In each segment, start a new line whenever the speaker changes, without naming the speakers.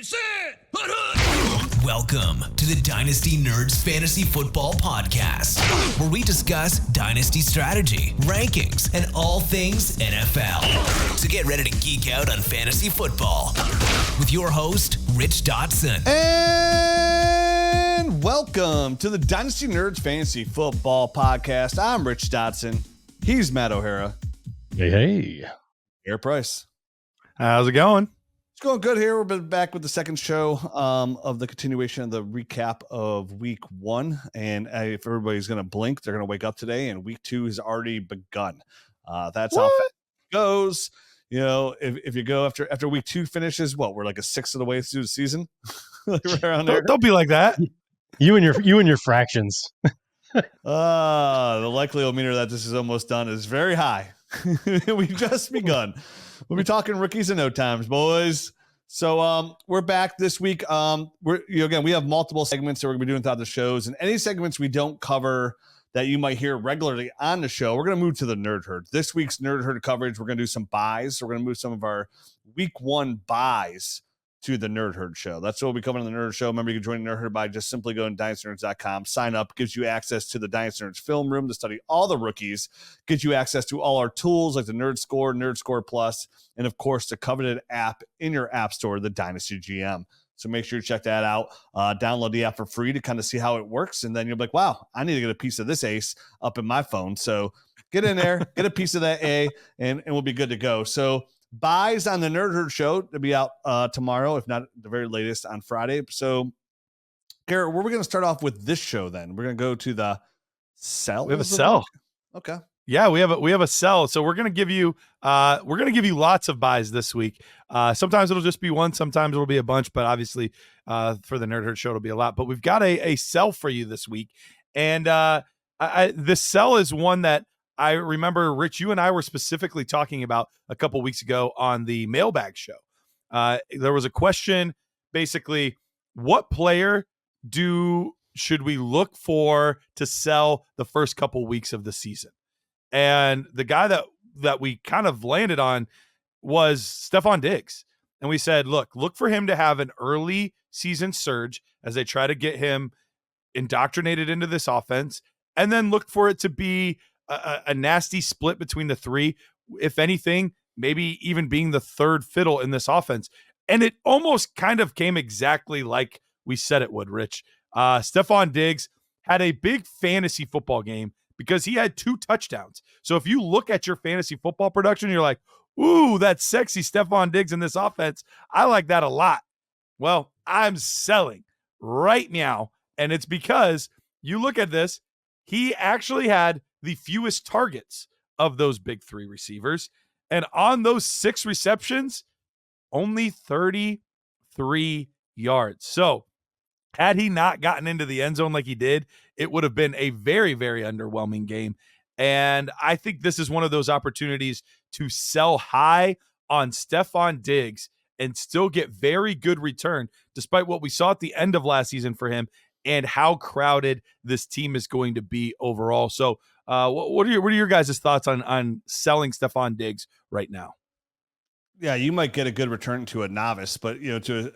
Sit! Welcome to the Dynasty Nerds Fantasy Football Podcast, where we discuss dynasty strategy, rankings, and all things NFL. So get ready to geek out on fantasy football with your host, Rich Dotson.
And welcome to the Dynasty Nerds Fantasy Football Podcast. I'm Rich Dotson. He's Matt O'Hara.
Hey.
Garret Price.
How's it going?
It's going good here. We're back with the second show of the continuation of the recap of week one. And if everybody's going to blink, they're going to wake up today, and week two has already begun. That's how fast it goes. You know, if you go after week two finishes, we're like a sixth of the way through the season. Right around there.
Don't be like that. You and your fractions.
The likelihood that this is almost done is very high. We've just begun. We'll be talking rookies in no times, boys. So we're back this week. We have multiple segments that we're gonna be doing throughout the shows, and any segments we don't cover that you might hear regularly on the show, we're gonna move to the Nerd Herd. This week's Nerd Herd coverage, we're gonna do some buys. So we're gonna move some of our week one buys to the Nerd Herd show. That's what we'll be covering on the Nerd Herd show. Remember, you can join the Nerd Herd by just simply going to dynastynerds.com. Sign up, gives you access to the Dynasty Nerds film room to study all the rookies, gives you access to all our tools like the Nerd Score Plus, and of course, the coveted app in your app store, the Dynasty GM. So make sure you check that out. Download the app for free to kind of see how it works. And then you'll be like, wow, I need to get a piece of this ace up in my phone. So get in there, get a piece of that A, and we'll be good to go. So buys on the Nerd Herd show to be out tomorrow, if not the very latest on Friday. So, Garret, where are we going to start off with this show then? We're going to go to the sell.
We have a sell.
Okay.
Yeah, we have a sell. So we're going to give you lots of buys this week. Sometimes it'll just be one, sometimes it'll be a bunch, but obviously for the Nerd Herd show it'll be a lot. But we've got a sell for you this week. And this sell is one that I remember, Rich, you and I were specifically talking about a couple weeks ago on the mailbag show. There was a question, basically, what player should we look for to sell the first couple weeks of the season? And the guy that we kind of landed on was Stefon Diggs. And we said, look for him to have an early season surge as they try to get him indoctrinated into this offense, and then look for it to be a nasty split between the three, if anything, maybe even being the third fiddle in this offense. And it almost kind of came exactly like we said it would, Rich. Stefon Diggs had a big fantasy football game because he had 2 touchdowns. So if you look at your fantasy football production, you're like, ooh, that's sexy Stefon Diggs in this offense. I like that a lot. Well, I'm selling right now. And it's because you look at this, he actually had the fewest targets of those big 3 receivers. And on those 6 receptions, only 33 yards. So had he not gotten into the end zone like he did, it would have been a very, very underwhelming game. And I think this is one of those opportunities to sell high on Stefon Diggs and still get very good return, despite what we saw at the end of last season for him and how crowded this team is going to be overall. So what are your guys' thoughts on selling Stefon Diggs right now?
Yeah, you might get a good return to a novice, but to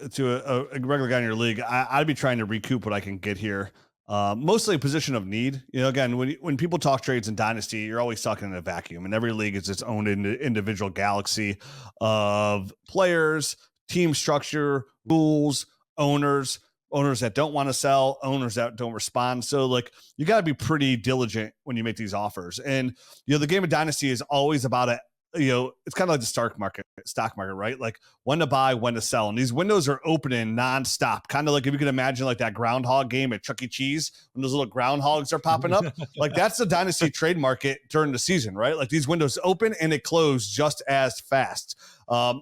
a regular guy in your league, I'd be trying to recoup what I can get here. Mostly a position of need. Again, when people talk trades in Dynasty, you're always talking in a vacuum, and every league is its own individual galaxy of players, team structure, rules, owners that don't want to sell, owners that don't respond. So you got to be pretty diligent when you make these offers. And, the game of Dynasty is always about it. It's kind of like the stock market, right? Like when to buy, when to sell. And these windows are opening nonstop. Kind of like if you can imagine like that groundhog game at Chuck E. Cheese when those little groundhogs are popping up. Like that's the Dynasty trade market during the season, right? Like these windows open and they close just as fast.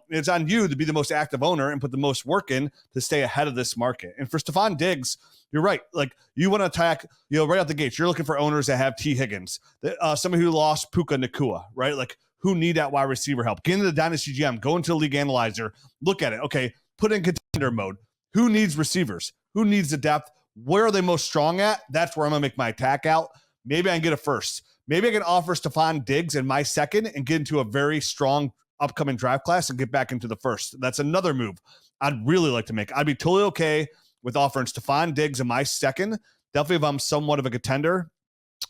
It's on you to be the most active owner and put the most work in to stay ahead of this market. And for Stefon Diggs, you're right. Like you want to attack, right out the gates. You're looking for owners that have T. Higgins, somebody who lost Puka Nacua, right? Like who need that wide receiver help. Get into the Dynasty GM, go into the League Analyzer, look at it. Okay, put in contender mode. Who needs receivers? Who needs the depth? Where are they most strong at? That's where I'm going to make my attack out. Maybe I can get a first. Maybe I can offer Stefon Diggs in my second and get into a very strong upcoming draft class and get back into the first. That's another move. I'd really like to make. I'd be totally okay with offering Stefon Diggs in my second. Definitely if I'm somewhat of a contender.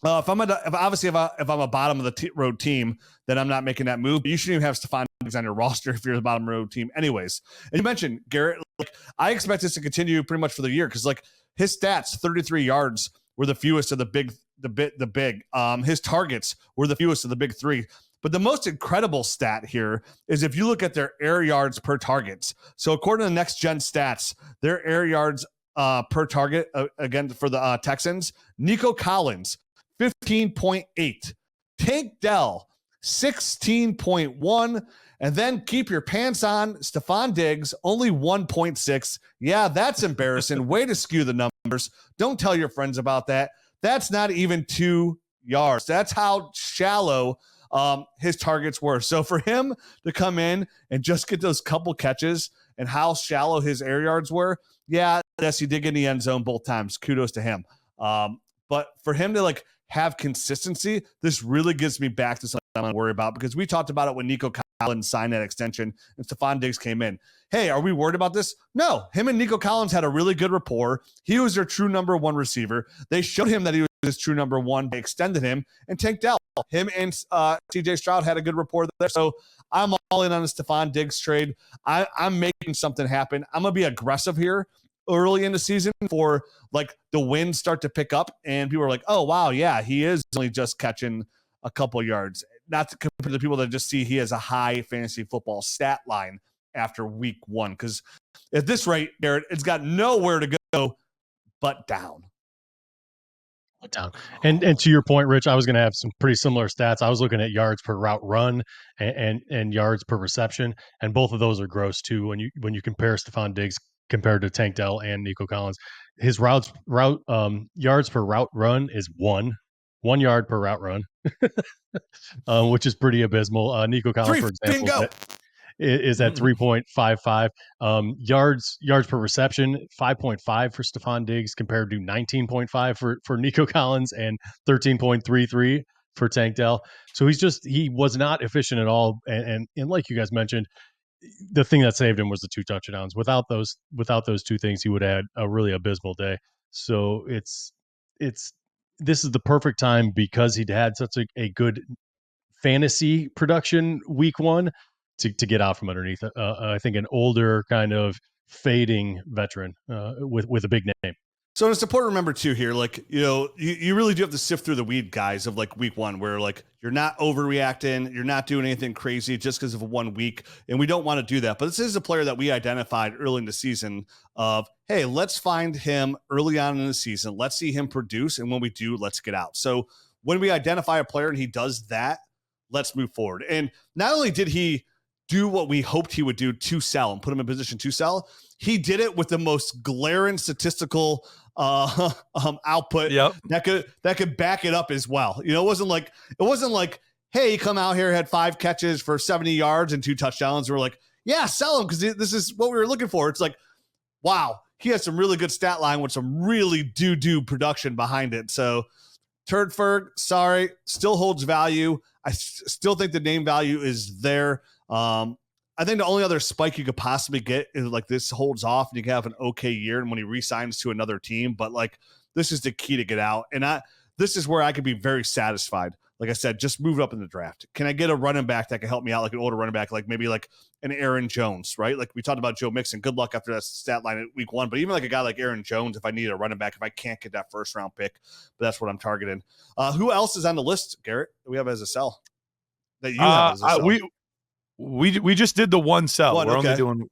If I'm a bottom of the road team, then I'm not making that move. But you shouldn't even have Stefon Diggs on your roster if you're the bottom road team, anyways. And you mentioned Garrett. Like, I expect this to continue pretty much for the year because like his stats, 33 yards were the fewest of the big. His targets were the fewest of the big three. But the most incredible stat here is if you look at their air yards per targets. So according to the next gen stats, their air yards per target again for the Texans, Nico Collins 15.8, Tank Dell 16.1, and then keep your pants on, Stefon Diggs only 1.6. Yeah, that's embarrassing. Way to skew the numbers. Don't tell your friends about that. That's not even 2 yards. That's how shallow his targets were. So for him to come in and just get those couple catches and how shallow his air yards were, yeah, yes, he did get in the end zone both times. Kudos to him. But for him to like have consistency, this really gets me back to something I'm going to worry about because we talked about it when Nico Collins signed that extension and Stefon Diggs came in. Hey, are we worried about this? No, him and Nico Collins had a really good rapport. He was their true number one receiver. They showed him that he was his true number one. They extended him and Tank Dell. Him and CJ Stroud had a good rapport there. So I'm all in on the Stefon Diggs trade. I'm making something happen. I'm going to be aggressive here early in the season for like the wins start to pick up and people are like, oh, wow, yeah, he is only just catching a couple yards. Not to compare to the people that just see he has a high fantasy football stat line after week one. Because at this rate, Garrett, it's got nowhere to go but down.
Down. And to your point, Rich, I was going to have some pretty similar stats. I was looking at yards per route run and yards per reception, and both of those are gross too. When you compare Stefon Diggs compared to Tank Dell and Nico Collins, his yards per route run is 1 yard per route run, which is pretty abysmal. Nico Collins, for example, is at 3.55. Yards per reception, 5.5 for Stefon Diggs compared to 19.5 for Nico Collins and 13.33 for Tank Dell. So he was not efficient at all. And like you guys mentioned, the thing that saved him was the 2 touchdowns. Without those 2 things, he would have had a really abysmal day. So this is the perfect time because he'd had such a good fantasy production week one to get out from underneath. I think an older kind of fading veteran with a big name.
So it's important to remember too here, like, you really do have to sift through the weed, guys, of like week one, where like you're not overreacting, you're not doing anything crazy just because of 1 week. And we don't want to do that. But this is a player that we identified early in the season of, hey, let's find him early on in the season. Let's see him produce. And when we do, let's get out. So when we identify a player and he does that, let's move forward. And not only did he do what we hoped he would do to sell and put him in position to sell, he did it with the most glaring statistical output that could back it up as well. It wasn't like, hey, he come out here, had 5 catches for 70 yards and 2 touchdowns. We're like, yeah, sell him because this is what we were looking for. It's like, wow, he has some really good stat line with some really do production behind it. So Turdferg, sorry, still holds value. I still think the name value is there. I think the only other spike you could possibly get is like this holds off and you can have an okay year and when he re-signs to another team. But like this is the key to get out. And this is where I could be very satisfied. Like I said, just move it up in the draft. Can I get a running back that can help me out, like an older running back, like maybe like an Aaron Jones, right? Like we talked about Joe Mixon. Good luck after that stat line at week 1. But even like a guy like Aaron Jones, if I need a running back, if I can't get that first round pick, but that's what I'm targeting. Who else is on the list, Garrett, that we have as a sell? That you have as a sell?
We just did the one sell.
We're
only doing.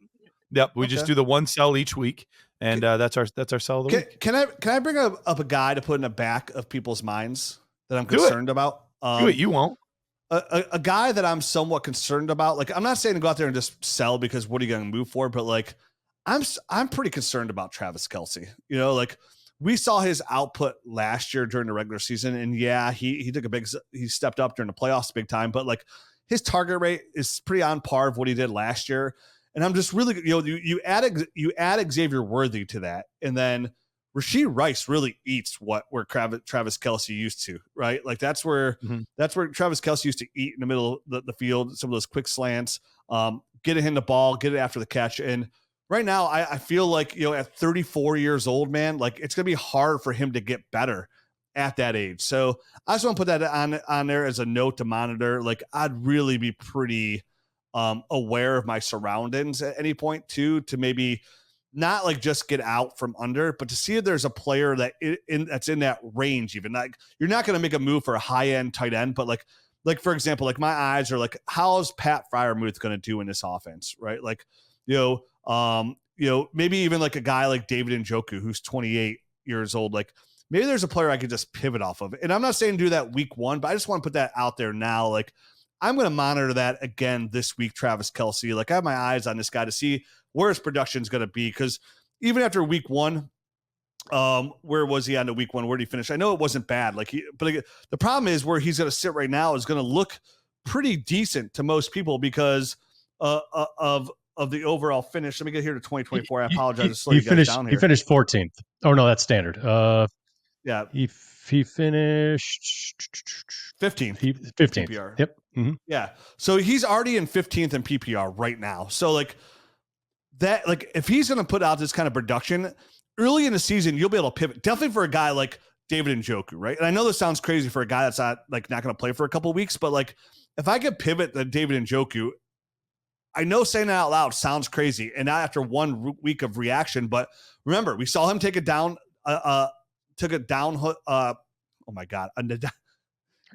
Yep, we just do the one sell each week, and that's our sell of the week.
Can I bring up a guy to put in the back of people's minds that I'm concerned about?
Do it. You won't.
A guy that I'm somewhat concerned about. Like I'm not saying to go out there and just sell because what are you going to move for? But like I'm pretty concerned about Travis Kelce. Like we saw his output last year during the regular season, and yeah, he stepped up during the playoffs big time. But like his target rate is pretty on par of what he did last year. And I'm just really, you add Xavier Worthy to that, and then Rashid Rice really eats where Travis Kelce used to, right? Like that's where Travis Kelce used to eat in the middle of the field, some of those quick slants, get it in the ball, get it after the catch. And right now, I feel like, at 34 years old, man, like it's going to be hard for him to get better at that age. So I just want to put that on there as a note to monitor. Like I'd really be pretty aware of my surroundings at any point too, to maybe not like just get out from under, but to see if there's a player that's in that range. Even like you're not going to make a move for a high end tight end, but like for example, like my eyes are like, how's Pat Freiermuth going to do in this offense, right? Like, maybe even like a guy like David Njoku, who's 28 years old. Like maybe there's a player I could just pivot off of. And I'm not saying do that week one, but I just want to put that out there now. Like I'm going to monitor that again this week, Travis Kelce. Like I have my eyes on this guy to see where his production is going to be. Because even after week one, where was he on the week one? Where did he finish? I know it wasn't bad. But the problem is where he's going to sit right now is going to look pretty decent to most people because of the overall finish. Let me get here to 2024. I apologize to slow you guys down here.
He finished 14th. Oh no, that's standard.
Yeah.
He finished
15th.
15th.
PPR.
Yep. Mm-hmm.
Yeah. So he's already in 15th in PPR right now. So like that, like if he's going to put out this kind of production early in the season, you'll be able to pivot. Definitely for a guy like David Njoku, right? And I know this sounds crazy for a guy that's not going to play for a couple of weeks, but like if I could pivot the David Njoku, I know saying that out loud sounds crazy and not after 1 week of reaction, but remember we saw him take it down, oh my God. He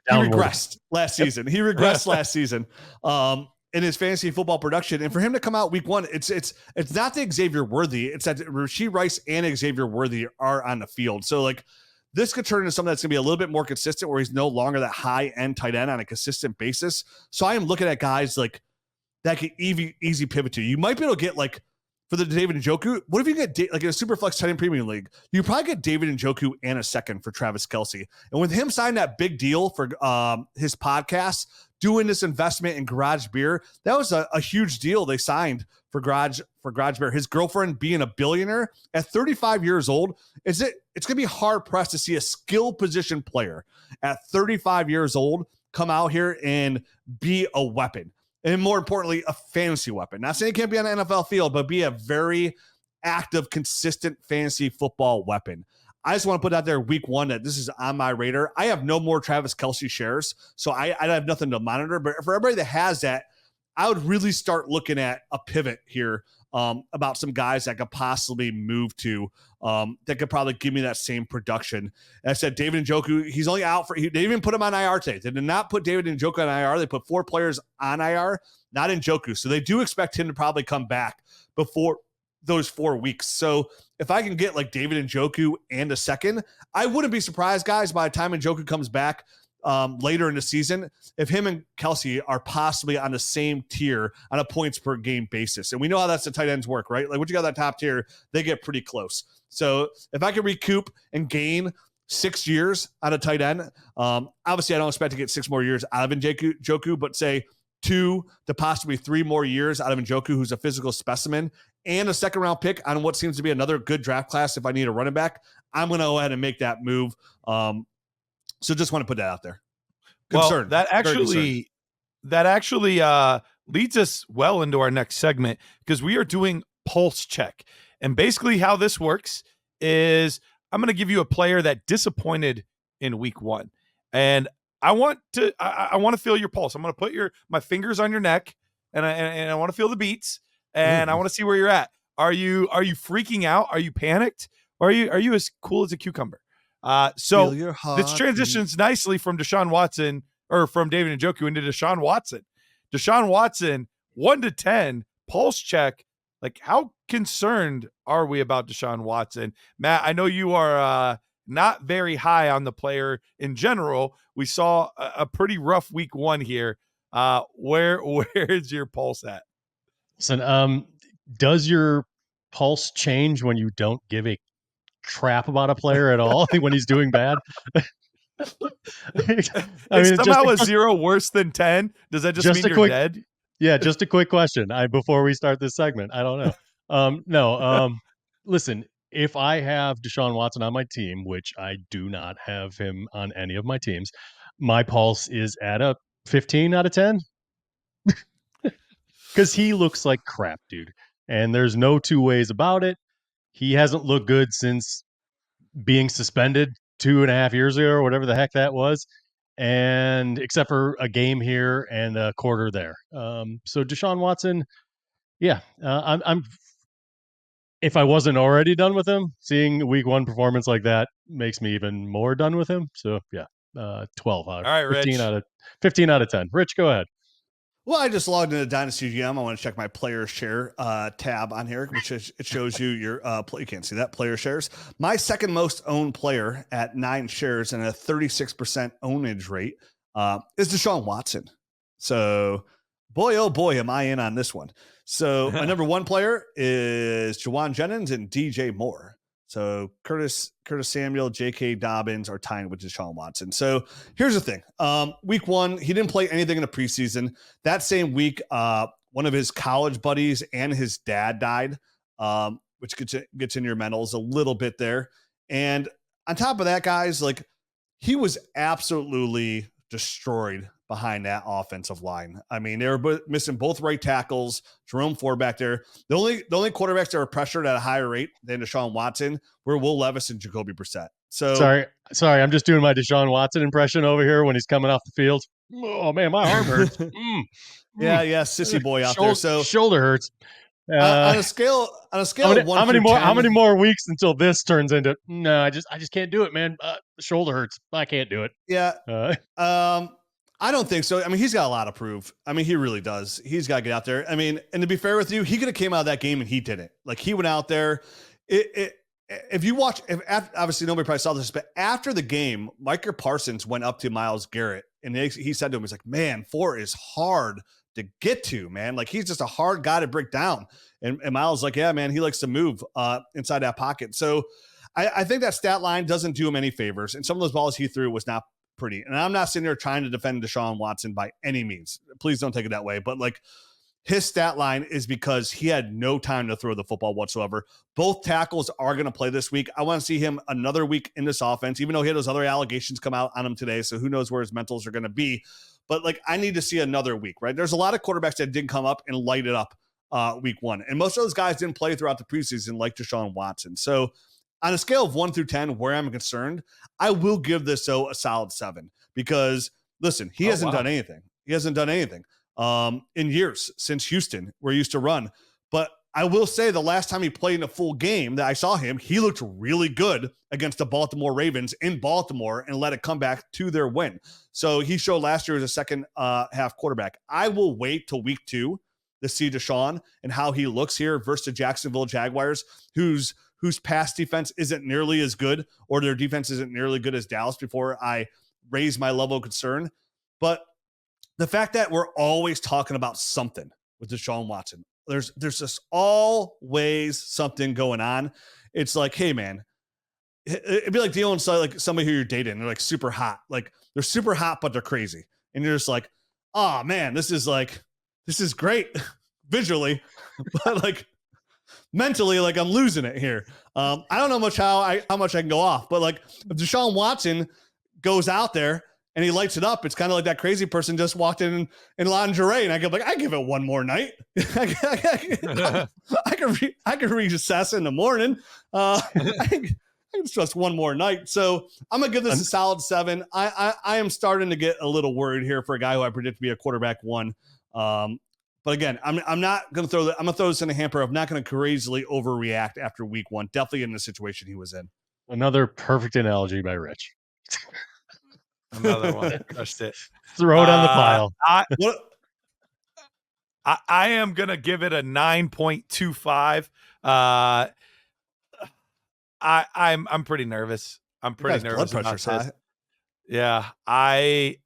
regressed last season. He regressed last season in his fantasy football production. And for him to come out week one, it's not the Xavier Worthy. It's that Rashee Rice and Xavier Worthy are on the field. So like this could turn into something that's going to be a little bit more consistent where he's no longer that high end tight end on a consistent basis. So I am looking at guys like that can easy pivot to. You might be able to get like for the David Njoku. What if you get like in a super flex tight end premium league? You probably get David Njoku and a second for Travis Kelce. And with him signing that big deal for his podcast, doing this investment in Garage Beer, that was a huge deal they signed for Garage Beer. His girlfriend being a billionaire at 35 years old, it's going to be hard pressed to see a skill position player at 35 years old come out here and be a weapon. And more importantly, a fantasy weapon. Not saying it can't be on the NFL field, but be a very active, consistent fantasy football weapon. I just want to put out there week one that this is on my radar. I have no more Travis Kelce shares, so I have nothing to monitor. But for everybody that has that, I would really start looking at a pivot here about some guys that could possibly move to that could probably give me that same production. And I said David Njoku, he's only out they didn't even put him on IR today. They did not put David Njoku on IR. They put 4 players on IR, not Njoku. So they do expect him to probably come back before those 4 weeks. So if I can get like David Njoku and a second, I wouldn't be surprised, guys, by the time Njoku comes back later in the season, if him and Kelce are possibly on the same tier on a points per game basis. And we know how that's the tight ends work, right? Like once you got that top tier, they get pretty close. So if I can recoup and gain 6 years on a tight end, obviously I don't expect to get 6 more years out of Njoku, but say 2 to possibly 3 more years out of Njoku, who's a physical specimen, and a second round pick on what seems to be another good draft class. If I need a running back, I'm going to go ahead and make that move. So just want to put that out there. Concerned.
Well, that actually leads us well into our next segment because we are doing pulse check. And basically how this works is I'm going to give you a player that disappointed in week one. And I want to feel your pulse. I'm going to put my fingers on your neck and I want to feel the beats and I want to see where you're at. Are you freaking out? Are you panicked? Or are you as cool as a cucumber? So this transitions nicely from Deshaun Watson or from David Njoku into Deshaun Watson. Deshaun Watson, 1 to 10 pulse check. Like, how concerned are we about Deshaun Watson? Matt, I know you are not very high on the player in general. We saw a pretty rough week one here. Where is your pulse at?
Listen, does your pulse change when you don't give a crap about a player at all when he's doing bad?
Is somehow a 0 worse than 10? Does that just mean you're dead?
Yeah, just a quick question. Before we start this segment, I don't know. Listen, if I have Deshaun Watson on my team, which I do not have him on any of my teams, my pulse is at a 15 out of 10. Because he looks like crap, dude. And there's no two ways about it. He hasn't looked good since being suspended 2.5 years ago or whatever the heck that was. And except for a game here and a quarter there. So Deshaun Watson, yeah, I'm if I wasn't already done with him, seeing week one performance like that makes me even more done with him. So yeah, 12 out of
All right,
15
Rich.
out of 15 out of 10. Rich, go ahead.
Well, I just logged into Dynasty GM. I want to check my player share tab on here, which is, it shows you your you can't see that player shares. My second most owned player at 9 shares and a 36% ownage rate is Deshaun Watson. So, boy, oh boy, am I in on this one. So, my number one player is Juwan Jennings and DJ Moore. So Curtis Samuel, J.K. Dobbins are tying with Deshaun Watson. So here's the thing. Week one, he didn't play anything in the preseason. That same week, one of his college buddies and his dad died, which gets in your mentals a little bit there. And on top of that, guys, like he was absolutely destroyed behind that offensive line. I mean, they were missing both right tackles, Jerome Ford back there. The only quarterbacks that were pressured at a higher rate than Deshaun Watson were Will Levis and Jacoby Brissett. So
sorry, I'm just doing my Deshaun Watson impression over here when he's coming off the field. Oh man, my arm hurts.
Yeah, sissy boy out there. So
shoulder hurts.
On a scale of 1
how many more
10,
how many more weeks until this turns into no? I just can't do it, man. The shoulder hurts. I can't do it.
Yeah. I don't think so. I mean, he's got a lot to prove. I mean, he really does. He's got to get out there. I mean, and to be fair with you, he could have came out of that game and he didn't. Like he went out there. If you watch, obviously nobody probably saw this, but after the game, Micah Parsons went up to Myles Garrett and he said to him, he's like, man, 4 is hard to get to, man. Like he's just a hard guy to break down. And Myles like, yeah, man, he likes to move inside that pocket. So I think that stat line doesn't do him any favors. And some of those balls he threw was not pretty. And I'm not sitting there trying to defend Deshaun Watson by any means. Please don't take it that way. But like his stat line is because he had no time to throw the football whatsoever. Both tackles are going to play this week. I want to see him another week in this offense, even though he had those other allegations come out on him today. So who knows where his mentals are going to be. But like, I need to see another week, right? There's a lot of quarterbacks that didn't come up and light it up week one. And most of those guys didn't play throughout the preseason like Deshaun Watson. So on a scale of 1 through 10, where I'm concerned, I will give this a solid 7 because listen, he hasn't done anything. He hasn't done anything in years since Houston, where he used to run. But I will say the last time he played in a full game that I saw him, he looked really good against the Baltimore Ravens in Baltimore and let it come back to their win. So he showed last year as a second half quarterback. I will wait till week 2 to see Deshaun and how he looks here versus the Jacksonville Jaguars, whose pass defense isn't nearly as good, or their defense isn't nearly good as Dallas, before I raise my level of concern. But the fact that we're always talking about something with Deshaun Watson, there's just always something going on. It's like, hey man, it'd be like dealing with like somebody who you're dating, and they're like super hot. Like they're super hot, but they're crazy. And you're just like, oh man, this is great visually, but like mentally, like I'm losing it here. I don't know how much I can go off, but like if Deshaun Watson goes out there and he lights it up, it's kind of like that crazy person just walked in lingerie, and I give it one more night. I can reassess in the morning. I can trust one more night. So I'm gonna give this a solid 7. I am starting to get a little worried here for a guy who I predict to be a quarterback 1. But again, I'm not going to I'm going to throw this in a hamper. I'm not going to crazily overreact after week 1. Definitely in the situation he was in.
Another perfect analogy by Rich.
Another one. Crushed it.
Throw it on the pile.
I am going to give it a 9.25. I'm pretty nervous. I'm pretty nervous.
Blood pressure's high.
Yeah. I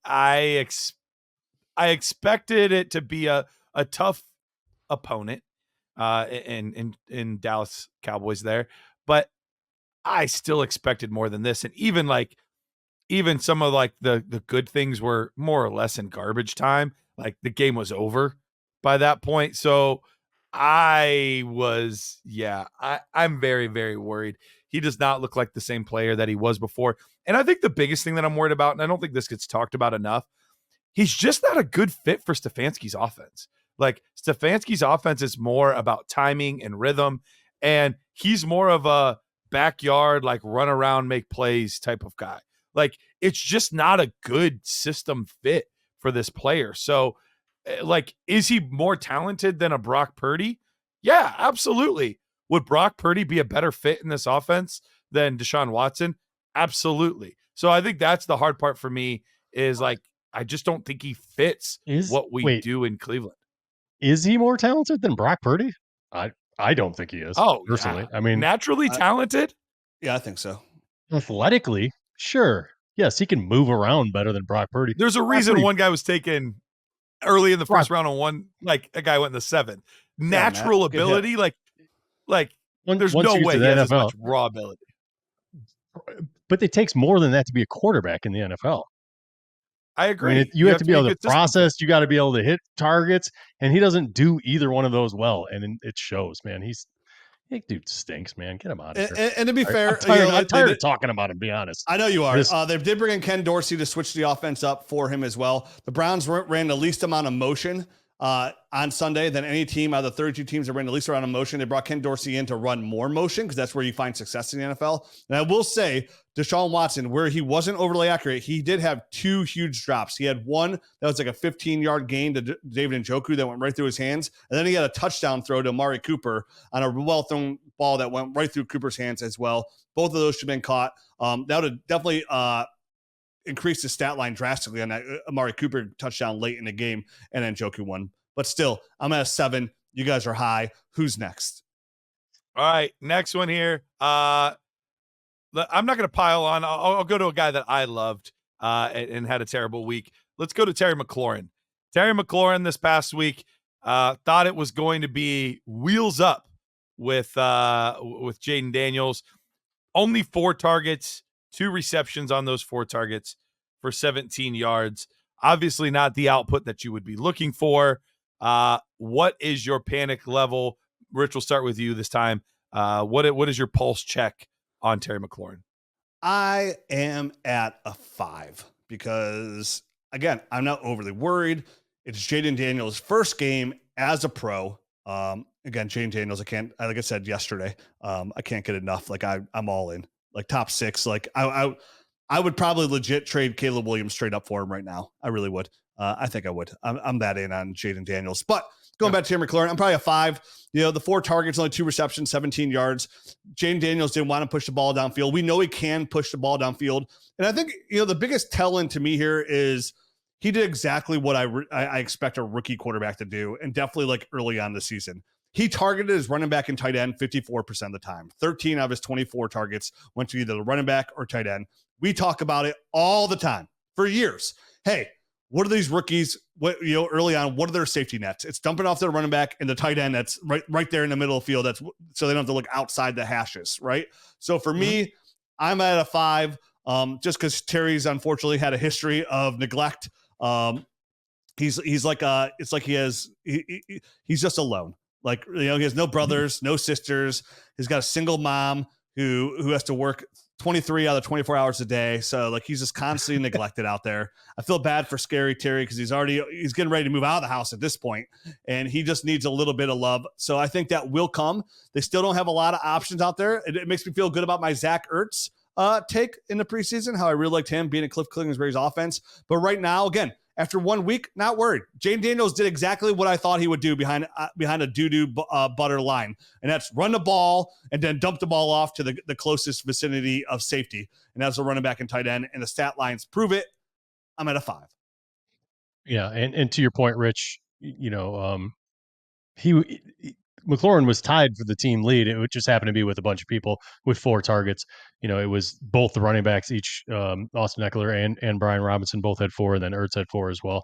expected it to be a tough opponent in Dallas Cowboys there, but I still expected more than this. And even some of like the good things were more or less in garbage time. Like the game was over by that point. So I'm very, very worried. He does not look like the same player that he was before. And I think the biggest thing that I'm worried about, and I don't think this gets talked about enough, he's just not a good fit for Stefanski's offense. Like Stefanski's offense is more about timing and rhythm, and he's more of a backyard, like run around, make plays type of guy. Like it's just not a good system fit for this player. So, like, is he more talented than a Brock Purdy? Yeah, absolutely. Would Brock Purdy be a better fit in this offense than Deshaun Watson? Absolutely. So I think that's the hard part for me is like, I just don't think he fits what we do in Cleveland.
Is he more talented than Brock Purdy? I don't think he is.
Oh,
personally.
yeah.
I mean,
naturally talented.
Yeah, I think so.
Athletically, sure. Yes, he can move around better than Brock Purdy.
There's a reason one guy was taken early in the first round on one, like a guy went in the 7th. Natural ability, like there's no way he has as much raw ability.
But it takes more than that to be a quarterback in the NFL.
I agree.
I mean, you have to be able to process. You got to be able to hit targets, and he doesn't do either one of those well, and it shows. Man, dude stinks. Man, get him out of here.
And to be fair,
I'm tired of talking about him. Be honest.
I know you are. They did bring in Ken Dorsey to switch the offense up for him as well. The Browns ran the least amount of motion on Sunday than any team out of the 32 teams that ran the least amount of motion. They brought Ken Dorsey in to run more motion because that's where you find success in the NFL. And I will say, Deshaun Watson, where he wasn't overly accurate, he did have 2 huge drops. He had one that was like a 15-yard gain to David Njoku that went right through his hands. And then he had a touchdown throw to Amari Cooper on a well-thrown ball that went right through Cooper's hands as well. Both of those should have been caught. That would have definitely increased the stat line drastically on that Amari Cooper touchdown late in the game, and then Njoku won. But still, I'm at a 7. You guys are high. Who's next?
All right, next one here. I'm not going to pile on. I'll go to a guy that I loved and had a terrible week. Let's go to Terry McLaurin. Terry McLaurin this past week thought it was going to be wheels up with Jaden Daniels. Only 4 targets, 2 receptions on those 4 targets for 17 yards. Obviously not the output that you would be looking for. What is your panic level? Rich, we'll start with you this time. What is your pulse check on Terry McLaurin?
I am at a 5 because, again, I'm not overly worried. It's Jaden Daniels' first game as a pro. Again, Jaden Daniels, like I said yesterday, I can't get enough. Like I'm all in, like top 6. Like I would probably legit trade Caleb Williams straight up for him right now. I really would. I think I would. I'm that in on Jaden Daniels. But going back to Terry McLaurin, I'm probably a 5. The 4 targets, only 2 receptions, 17 yards. Jaden Daniels didn't want to push the ball downfield. We know he can push the ball downfield. And I think, the biggest tell-in to me here is he did exactly what I expect a rookie quarterback to do, and definitely like early on the season. He targeted his running back and tight end 54% of the time. 13 out of his 24 targets went to either the running back or tight end. We talk about it all the time for years. Hey, what are these rookies? Early on, what are their safety nets? It's dumping off their running back and the tight end that's right there in the middle of the field. That's so they don't have to look outside the hashes, right? So for me, I'm at a 5, just because Terry's unfortunately had a history of neglect. He's like it's like he's just alone. Like, he has no brothers, no sisters. He's got a single mom who has to work 23 out of 24 hours a day. So like he's just constantly neglected out there. I feel bad for Scary Terry because he's getting ready to move out of the house at this point, and he just needs a little bit of love. So I think that will come. They still don't have a lot of options out there. It makes me feel good about my Zach Ertz take in the preseason, how I really liked him being in Cliff Kingsbury's offense. But right now, again, after 1 week, not worried. Jaden Daniels did exactly what I thought he would do behind a doo-doo butter line, and that's run the ball and then dump the ball off to the closest vicinity of safety. And that's a running back and tight end, and the stat lines prove it. I'm at a 5.
Yeah, and to your point, Rich, McLaurin was tied for the team lead. It just happened to be with a bunch of people with 4 targets. It was both the running backs, each Austin Eckler and Brian Robinson both had 4, and then Ertz had 4 as well,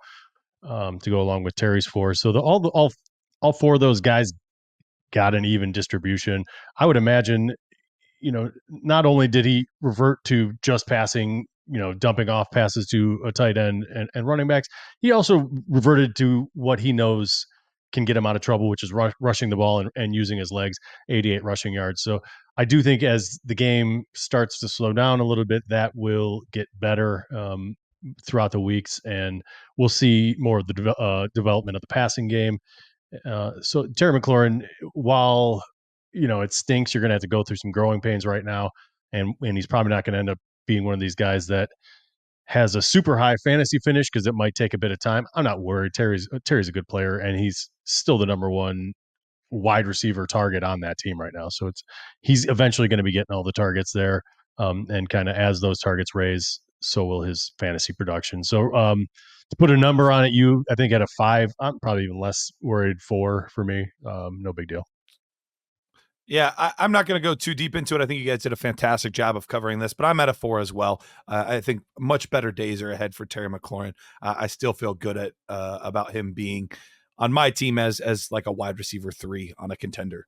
to go along with Terry's 4. So all 4 of those guys got an even distribution. I would imagine, not only did he revert to just passing, dumping off passes to a tight end and running backs, he also reverted to what he knows can get him out of trouble, which is rushing the ball and using his legs, 88 rushing yards. So I do think as the game starts to slow down a little bit, that will get better throughout the weeks, and we'll see more of the development of the passing game. So Terry McLaurin, while it stinks, you're going to have to go through some growing pains right now, and he's probably not going to end up being one of these guys that has a super high fantasy finish because it might take a bit of time. I'm not worried. Terry's a good player, and he's still the number one wide receiver target on that team right now. So he's eventually going to be getting all the targets there, and kind of as those targets raise, so will his fantasy production. So to put a number on it, I think at a 5, I'm probably even less worried. 4 for me, no big deal.
Yeah, I'm not going to go too deep into it. I think you guys did a fantastic job of covering this, but I'm at a 4 as well. I think much better days are ahead for Terry McLaurin. I still feel good about him being on my team as like a wide receiver 3 on a contender.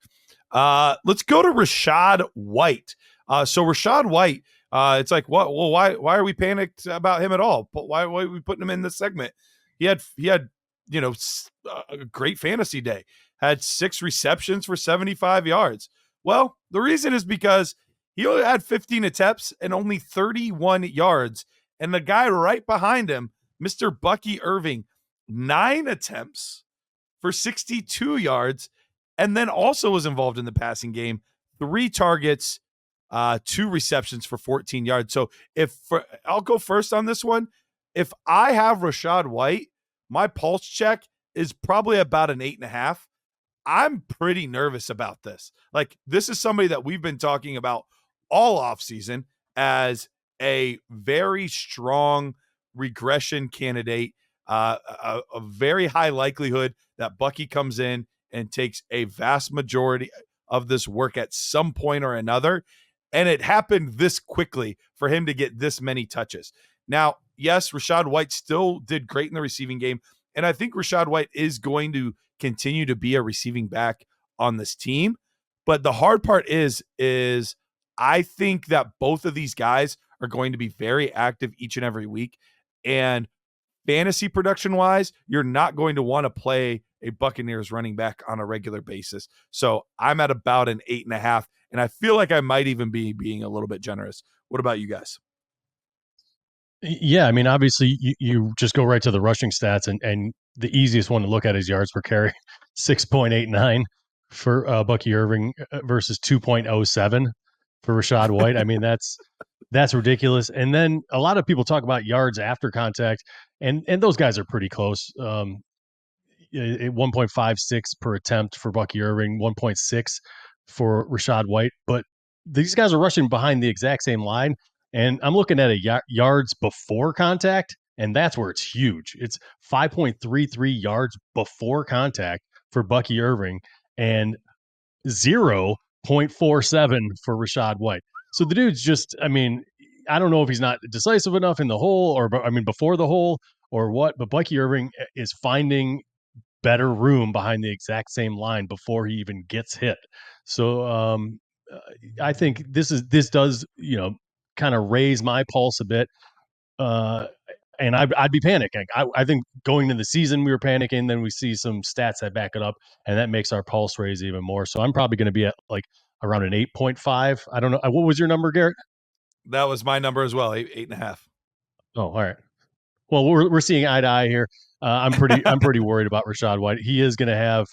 Let's go to Rashad White. So Rashad White, it's like, what? Well, why are we panicked about him at all? But why are we putting him in this segment? He had a great fantasy day. Had 6 receptions for 75 yards. Well, the reason is because he only had 15 attempts and only 31 yards. And the guy right behind him, Mr. Bucky Irving, 9 attempts for 62 yards, and then also was involved in the passing game. 3 targets, 2 receptions for 14 yards. So I'll go first on this one. If I have Rashad White, my pulse check is probably about an 8.5. I'm pretty nervous about this. Like, this is somebody that we've been talking about all offseason as a very strong regression candidate, a very high likelihood that Bucky comes in and takes a vast majority of this work at some point or another. And it happened this quickly for him to get this many touches. Now, yes, Rashad White still did great in the receiving game. And I think Rashad White is going to continue to be a receiving back on this team. But the hard part is I think that both of these guys are going to be very active each and every week. And fantasy production wise, you're not going to want to play a Buccaneers running back on a regular basis. So I'm at about an 8.5. And I feel like I might even be being a little bit generous. What about you guys?
Yeah, I mean, obviously, you just go right to the rushing stats, and the easiest one to look at is yards per carry, 6.89 for Bucky Irving versus 2.07 for Rashad White. I mean, that's ridiculous. And then a lot of people talk about yards after contact, and those guys are pretty close. 1.56 per attempt for Bucky Irving, 1.6 for Rashad White, but these guys are rushing behind the exact same line. And I'm looking at yards before contact, and that's where it's huge. It's 5.33 yards before contact for Bucky Irving and 0.47 for Rashad White. So the dude's just, I mean, I don't know if he's not decisive enough in the hole before the hole or what, but Bucky Irving is finding better room behind the exact same line before he even gets hit. So I think this does, kind of raise my pulse a bit. And I'd be panicking. I think going into the season, we were panicking. Then we see some stats that back it up, and that makes our pulse raise even more. So I'm probably going to be at like around an 8.5. I don't know. What was your number, Garrett?
That was my number as well, 8.5.
Oh, all right. Well, we're seeing eye to eye here. I'm pretty worried about Rashad White. He is going to have,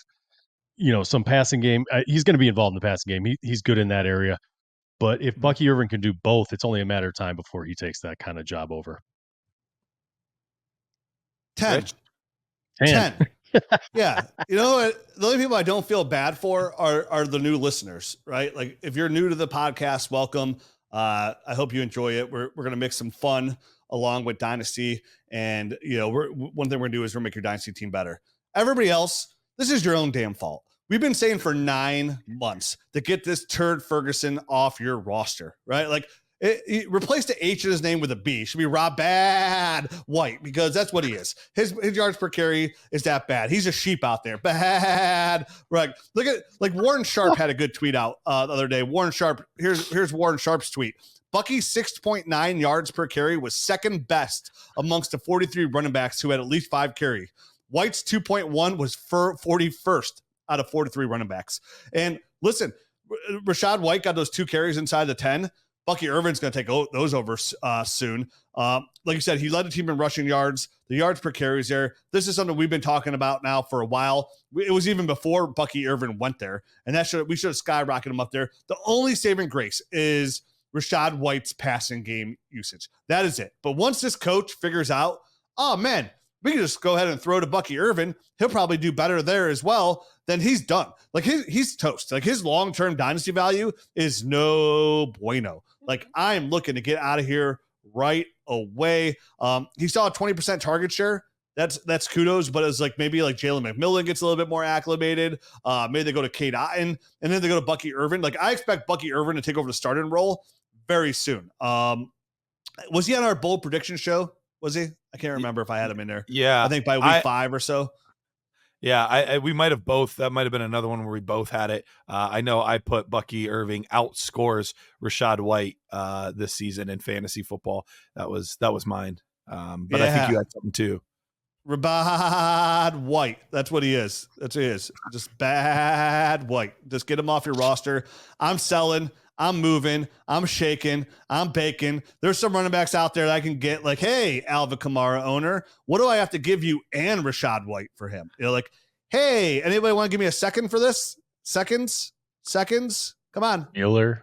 some passing game. He's going to be involved in the passing game. He's good in that area. But if Bucky Irving can do both, it's only a matter of time before he takes that kind of job over.
10. 10. Yeah. You know what? The only people I don't feel bad for are the new listeners, right? Like, if you're new to the podcast, welcome. I hope you enjoy it. We're going to mix some fun along with Dynasty. And, one thing we're going to do is we're going to make your Dynasty team better. Everybody else, this is your own damn fault. We've been saying for 9 months to get this turd Ferguson off your roster, right? Like, replace the H in his name with a B. It should be Rashad White, because that's what he is. His yards per carry is that bad. He's a sheep out there. Bad. Right. Look at, like, Warren Sharp had a good tweet out the other day. Warren Sharp, here's Warren Sharp's tweet. Bucky's 6.9 yards per carry was second best amongst the 43 running backs who had at least 5 carry. White's 2.1 was 41st out of 43 running backs. And listen, Rashad White got those 2 carries inside the 10. Bucky Irvin's going to take those over soon. Like you said, he led the team in rushing yards. The yards per carry is there. This is something we've been talking about now for a while. It was even before Bucky Irvin went there, and we should have skyrocketed him up there. The only saving grace is Rashad White's passing game usage. That is it. But once this coach figures out, oh man, we can just go ahead and throw to Bucky Irvin. He'll probably do better there as well. Then he's done. Like he's toast. Like his long-term dynasty value is no bueno. Like I'm looking to get out of here right away. He saw a 20% target share. That's kudos, but it's like maybe like Jalen McMillan gets a little bit more acclimated. Maybe they go to Cade Otton and then they go to Bucky Irvin. Like I expect Bucky Irvin to take over the starting role very soon. Was he on our bold prediction show? Was he? I can't remember if I had him in there.
Yeah.
I think by week 5 or so.
Yeah, we might have both. That might have been another one where we both had it. I know I put Bucky Irving outscores Rashad White this season in fantasy football. That was mine. But I think you had something too.
Rashad White. That's what he is. That's what he is. Just bad White. Just get him off your roster. I'm selling. I'm moving. I'm shaking. I'm baking. There's some running backs out there that I can get like, hey, Alvin Kamara owner, what do I have to give you and Rashad White for him? Like, hey, anybody want to give me a second for this? Seconds? Come on.
Bueller.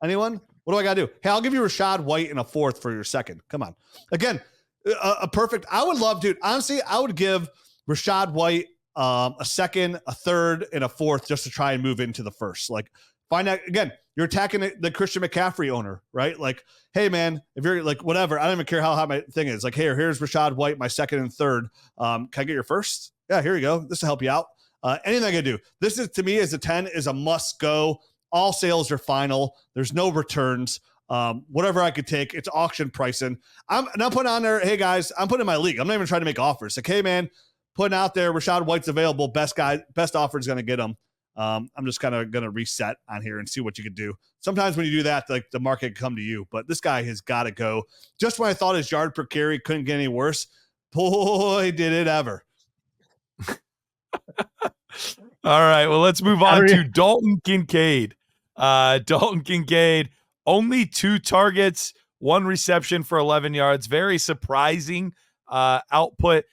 Anyone? What do I got to do? Hey, I'll give you Rashad White and a 4th for your second. Come on. Again, a perfect. I would love, dude. Honestly, I would give Rashad White a 2nd, a 3rd, and a 4th just to try and move into the 1st. Like, find out again. You're attacking the Christian McCaffrey owner, right? Like, hey man, if you're like whatever, I don't even care how high my thing is. Like, hey, here's Rashad White, my 2nd and 3rd. Can I get your 1st? Yeah, here you go. This will help you out. Anything I can do. This is to me as a 10 is a must go. All sales are final. There's no returns. Whatever I could take, it's auction pricing. I'm putting on there. Hey guys, I'm putting in my league. I'm not even trying to make offers. Like, hey man, putting out there. Rashad White's available. Best offer is going to get him. I'm just kind of going to reset on here and see what you can do. Sometimes when you do that, like the market can come to you, but this guy has got to go. Just when I thought his yard per carry couldn't get any worse, boy, did it ever.
All right. Well, let's move on to Dalton Kincaid. Dalton Kincaid, only 2 targets, 1 reception for 11 yards. Very surprising output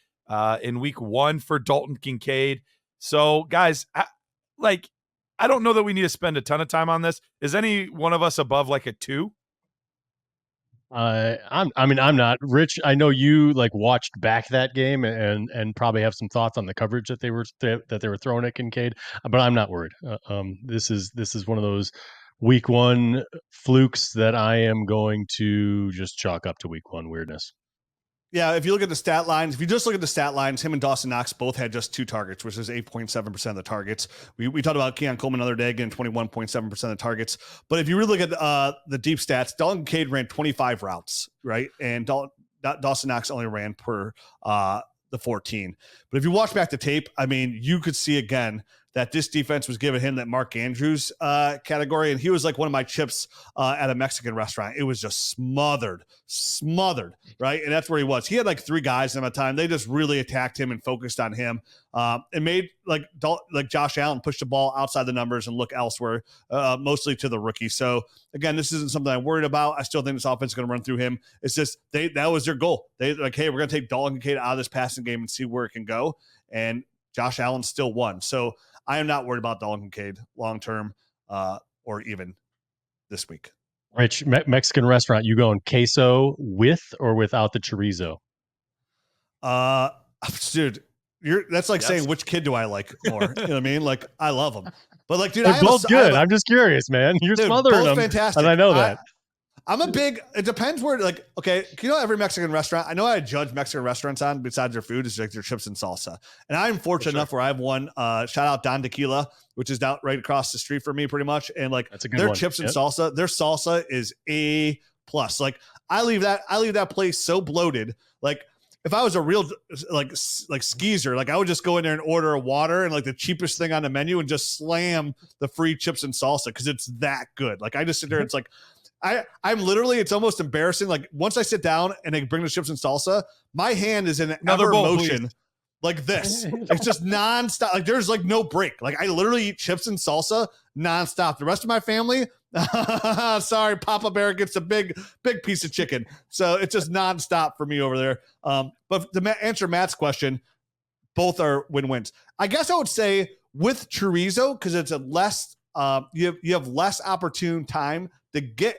in week 1 for Dalton Kincaid. So guys, I don't know that we need to spend a ton of time on this. Is any one of us above like a 2?
I'm not. Rich, I know you like watched back that game and probably have some thoughts on the coverage that they were throwing at Kincaid, but I'm not worried. This is one of those week 1 flukes that I am going to just chalk up to week 1 weirdness.
Yeah, if you look at the stat lines, if you just look at the stat lines, him and Dawson Knox both had just 2 targets, which is 8.7% of the targets. We talked about Keon Coleman the other day, getting 21.7% of the targets. But if you really look at the deep stats, Dalton Kincaid ran 25 routes, right? And Dawson Knox only ran per the 14. But if you watch back the tape, I mean, you could see again that this defense was giving him that Mark Andrews category. And he was like one of my chips at a Mexican restaurant. It was just smothered, right? And that's where he was. He had like 3 guys at a time. They just really attacked him and focused on him and made like Josh Allen push the ball outside the numbers and look elsewhere, mostly to the rookie. So again, this isn't something I'm worried about. I still think this offense is going to run through him. It's just that was their goal. They like, hey, we're going to take Dalton Kincaid out of this passing game and see where it can go. And Josh Allen still won. So I am not worried about Dalton Kincaid long-term or even this week.
Rich, Mexican restaurant, you going queso with or without the chorizo?
Dude, that's like saying which kid do I like more? You know what I mean? Like I love them, but like, dude,
they're both good. I'm just curious, man. You're smothering them,
fantastic.
And I know that.
I'm a big, it depends where, like, okay, you know, every Mexican restaurant, I know I judge Mexican restaurants on, besides their food, is like their chips and salsa. And I'm fortunate enough where I have one, shout out Don Tequila, which is down right across the street from me pretty much. And like their chips and salsa, their salsa is A+. Like I leave that place so bloated. Like if I was a real like skeezer, like I would just go in there and order a water and like the cheapest thing on the menu and just slam the free chips and salsa because it's that good. Like I just sit there, it's like, I'm literally, it's almost embarrassing. Like once I sit down and they bring the chips and salsa, my hand is in another motion please. Like this. It's just nonstop. Like there's like no break. Like I literally eat chips and salsa nonstop. The rest of my family, Sorry, Papa Bear gets a big piece of chicken. So it's just nonstop for me over there. But to answer Matt's question, both are win-wins. I guess I would say with chorizo, because it's a less you have less opportune time to get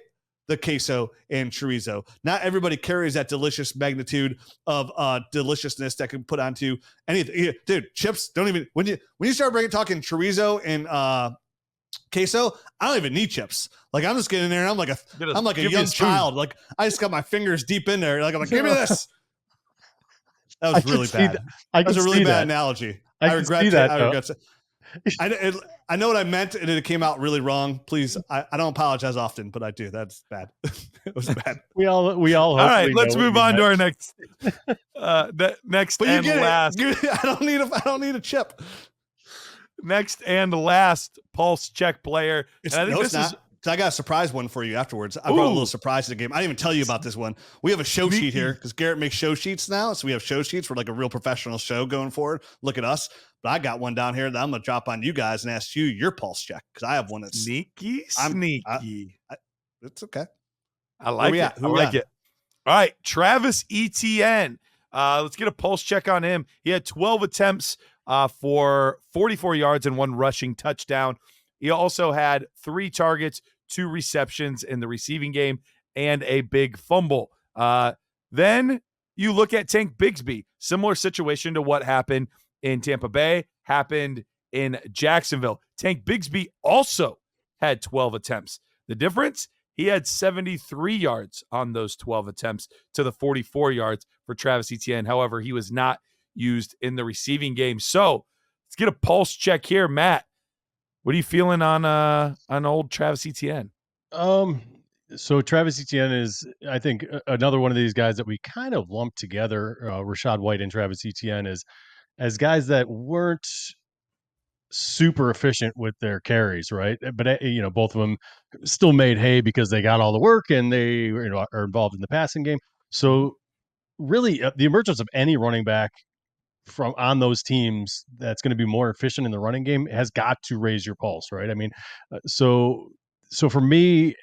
the queso and chorizo. Not everybody carries that delicious magnitude of deliciousness that can put onto anything. Dude, chips don't even when you start talking chorizo and queso, I don't even need chips. Like I'm just getting in there and I'm like a young child. Like I just got my fingers deep in there. Like I'm like, give me this. That was really bad. That was a really bad analogy. I regret that. I know what I meant and it came out really wrong. Please, I don't apologize often, but I do. That's bad. It was bad.
We all.
All right, let's move on to our next. Next
but
and last.
I don't need a chip.
Next and last pulse check player.
I got a surprise one for you afterwards. I brought a little surprise to the game. I didn't even tell you about this one. We have a show sheet here because Garrett makes show sheets now. So we have show sheets for like a real professional show going forward. Look at us. But I got one down here that I'm going to drop on you guys and ask you your pulse check because I have one that's
sneaky.
It's okay.
I like it. I like it. All right. Travis Etienne. Let's get a pulse check on him. He had 12 attempts for 44 yards and 1 rushing touchdown. He also had 3 targets, 2 receptions in the receiving game, and a big fumble. Then you look at Tank Bigsby. Similar situation to what happened in Tampa Bay, happened in Jacksonville. Tank Bigsby also had 12 attempts. The difference, he had 73 yards on those 12 attempts to the 44 yards for Travis Etienne. However, he was not used in the receiving game. So let's get a pulse check here, Matt. What are you feeling on old Travis Etienne?
So Travis Etienne is, I think, another one of these guys that we kind of lumped together, Rashad White and Travis Etienne, as guys that weren't super efficient with their carries, right? But both of them still made hay because they got all the work and they are involved in the passing game. So really, the emergence of any running back from on those teams that's going to be more efficient in the running game has got to raise your pulse, right? I mean, so for me,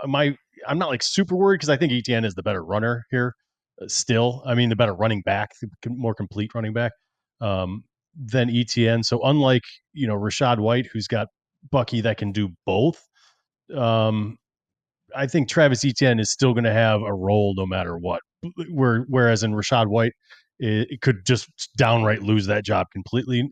I'm not like super worried because I think Etienne is the better runner here. Still, I mean, the better running back, the more complete running back than Etienne. So unlike Rashad White, who's got Bucky that can do both, I think Travis Etienne is still going to have a role no matter what. Whereas in Rashad White, it could just downright lose that job completely.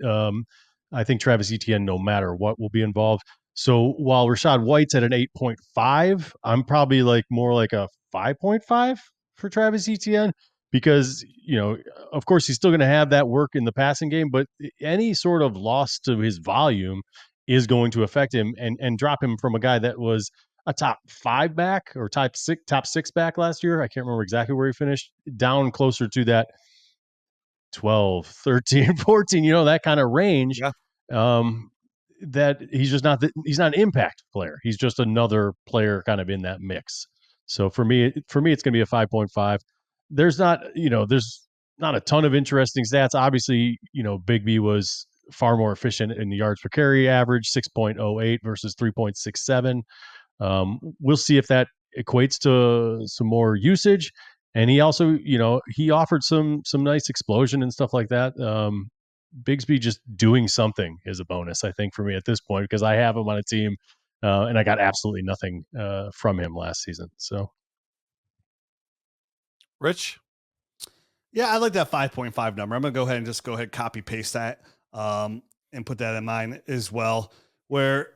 I think Travis Etienne, no matter what, will be involved. So while Rashad White's at an 8.5, I'm probably more like a 5.5 for Travis Etienne because, of course, he's still going to have that work in the passing game, but any sort of loss to his volume is going to affect him and drop him from a guy that was a top 5 back or top 6 back last year. I can't remember exactly where he finished, down closer to that 12, 13, 14, that kind of range. Yeah. That he's just not he's not an impact player. He's just another player kind of in that mix. So for me it's going to be a 5.5. There's not a ton of interesting stats. Obviously, Bigsby was far more efficient in the yards per carry average, 6.08 versus 3.67. We'll see if that equates to some more usage. And he also, he offered some nice explosion and stuff like that. Bigsby just doing something is a bonus, I think, for me at this point, because I have him on a team and I got absolutely nothing from him last season. So,
Rich?
Yeah, I like that 5.5 number. I'm going to go ahead and copy paste that and put that in mine as well. Where,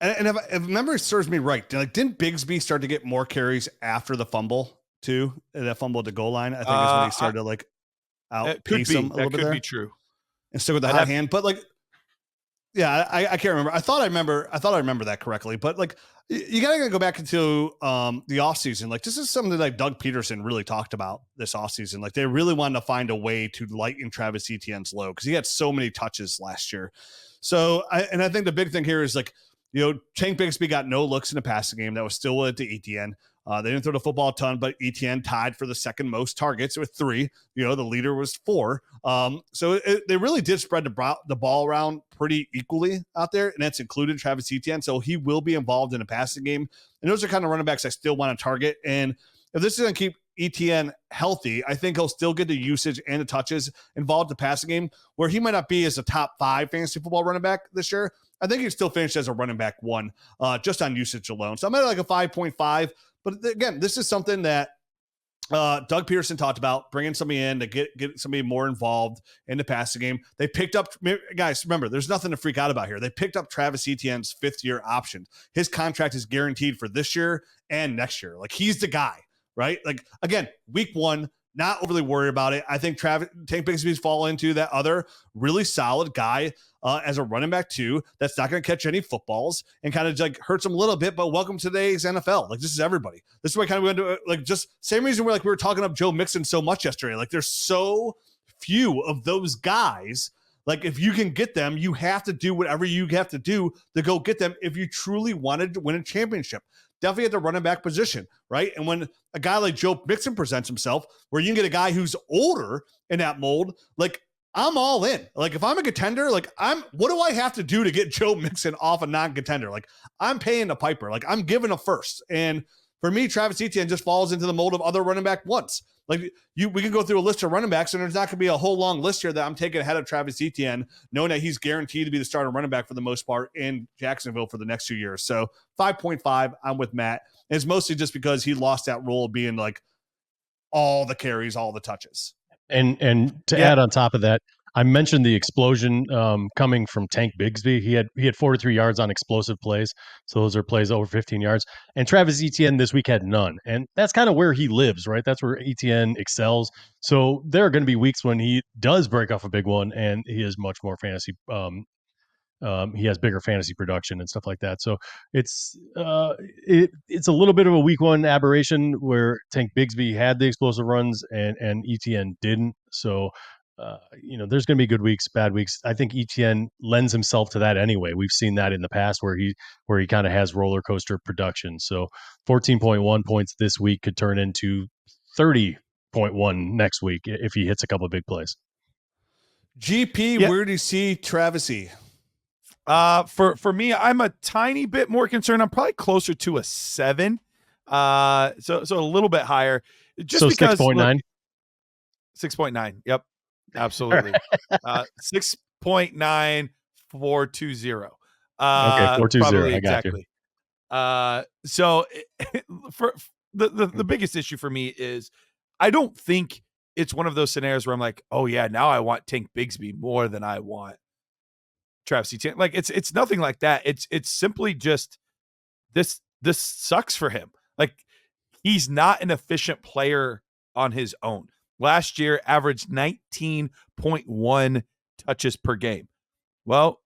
and if memory serves me right, didn't Bigsby start to get more carries after the fumble too? That fumble at the goal line, I think is when he started to outpace him a little bit there. That could be
true.
And still with the hot hand, but yeah, I can't remember. I thought I remember that correctly, but you gotta go back into the offseason. This is something that Doug Peterson really talked about this offseason. They really wanted to find a way to lighten Travis Etienne's load because he had so many touches last year. So I think the big thing here is Tank Bigsby got no looks in the passing game. That was still at the Etienne. They didn't throw the football a ton, but Etienne tied for the second most targets with 3. The leader was 4. So they really did spread the ball around pretty equally out there, and that's included Travis Etienne. So he will be involved in a passing game. And those are kind of running backs I still want to target. And if this is going to keep Etienne healthy, I think he'll still get the usage and the touches involved in the passing game, where he might not be as a top 5 fantasy football running back this year. I think he still finished as a running back 1 just on usage alone. So I'm at like a 5.5. But again, this is something that Doug Peterson talked about, bringing somebody in to get somebody more involved in the passing game. They picked up, guys, remember, there's nothing to freak out about here. They picked up Travis Etienne's 5th-year option. His contract is guaranteed for this year and next year. Like, he's the guy, right? Like, again, week 1, not overly worried about it. I think Tank Bigsby's fall into that other really solid guy as a running back 2 that's not going to catch any footballs and kind of like hurts him a little bit. But welcome to today's NFL. Like, this is everybody. This is why kind of went to like just same reason we were talking up Joe Mixon so much yesterday. Like, there's so few of those guys. Like, if you can get them, you have to do whatever you have to do to go get them if you truly wanted to win a championship. Definitely at the running back position, right? And when a guy like Joe Mixon presents himself, where you can get a guy who's older in that mold, like, I'm all in. Like, if I'm a contender, like, what do I have to do to get Joe Mixon off a non-contender? Like, I'm paying the piper. Like, I'm giving a first. And for me, Travis Etienne just falls into the mold of other running back 1s. Like, we can go through a list of running backs, and there's not going to be a whole long list here that I'm taking ahead of Travis Etienne, knowing that he's guaranteed to be the starting running back for the most part in Jacksonville for the next 2 years. So 5.5, I'm with Matt. And it's mostly just because he lost that role of being like all the carries, all the touches.
And to add on top of that, I mentioned the explosion coming from Tank Bigsby. He had 43 yards on explosive plays. So those are plays over 15 yards. And Travis Etienne this week had none. And that's kind of where he lives, right? That's where Etienne excels. So there are going to be weeks when he does break off a big one and he is much more fantasy. He has bigger fantasy production and stuff like that. So it's a little bit of a week 1 aberration where Tank Bigsby had the explosive runs and Etienne didn't. So there's going to be good weeks, bad weeks. I think Etienne lends himself to that anyway. We've seen that in the past where he kind of has roller coaster production. So 14.1 points this week could turn into 30.1 next week if he hits a couple of big plays.
GP, Where do you see Travis E?
For me, I'm a tiny bit more concerned. I'm probably closer to a 7. So a little bit higher. Just because
6.9.
6.9. Yep. Absolutely. 6.9 420.
Okay, 420. I got
exactly. So for the biggest issue for me is I don't think it's one of those scenarios where I'm like, oh yeah, now I want Tank Bigsby more than I want Travis Etienne. Like, it's nothing like that. It's simply just this sucks for him. Like, he's not an efficient player on his own. Last year averaged 19.1 touches per game. Well,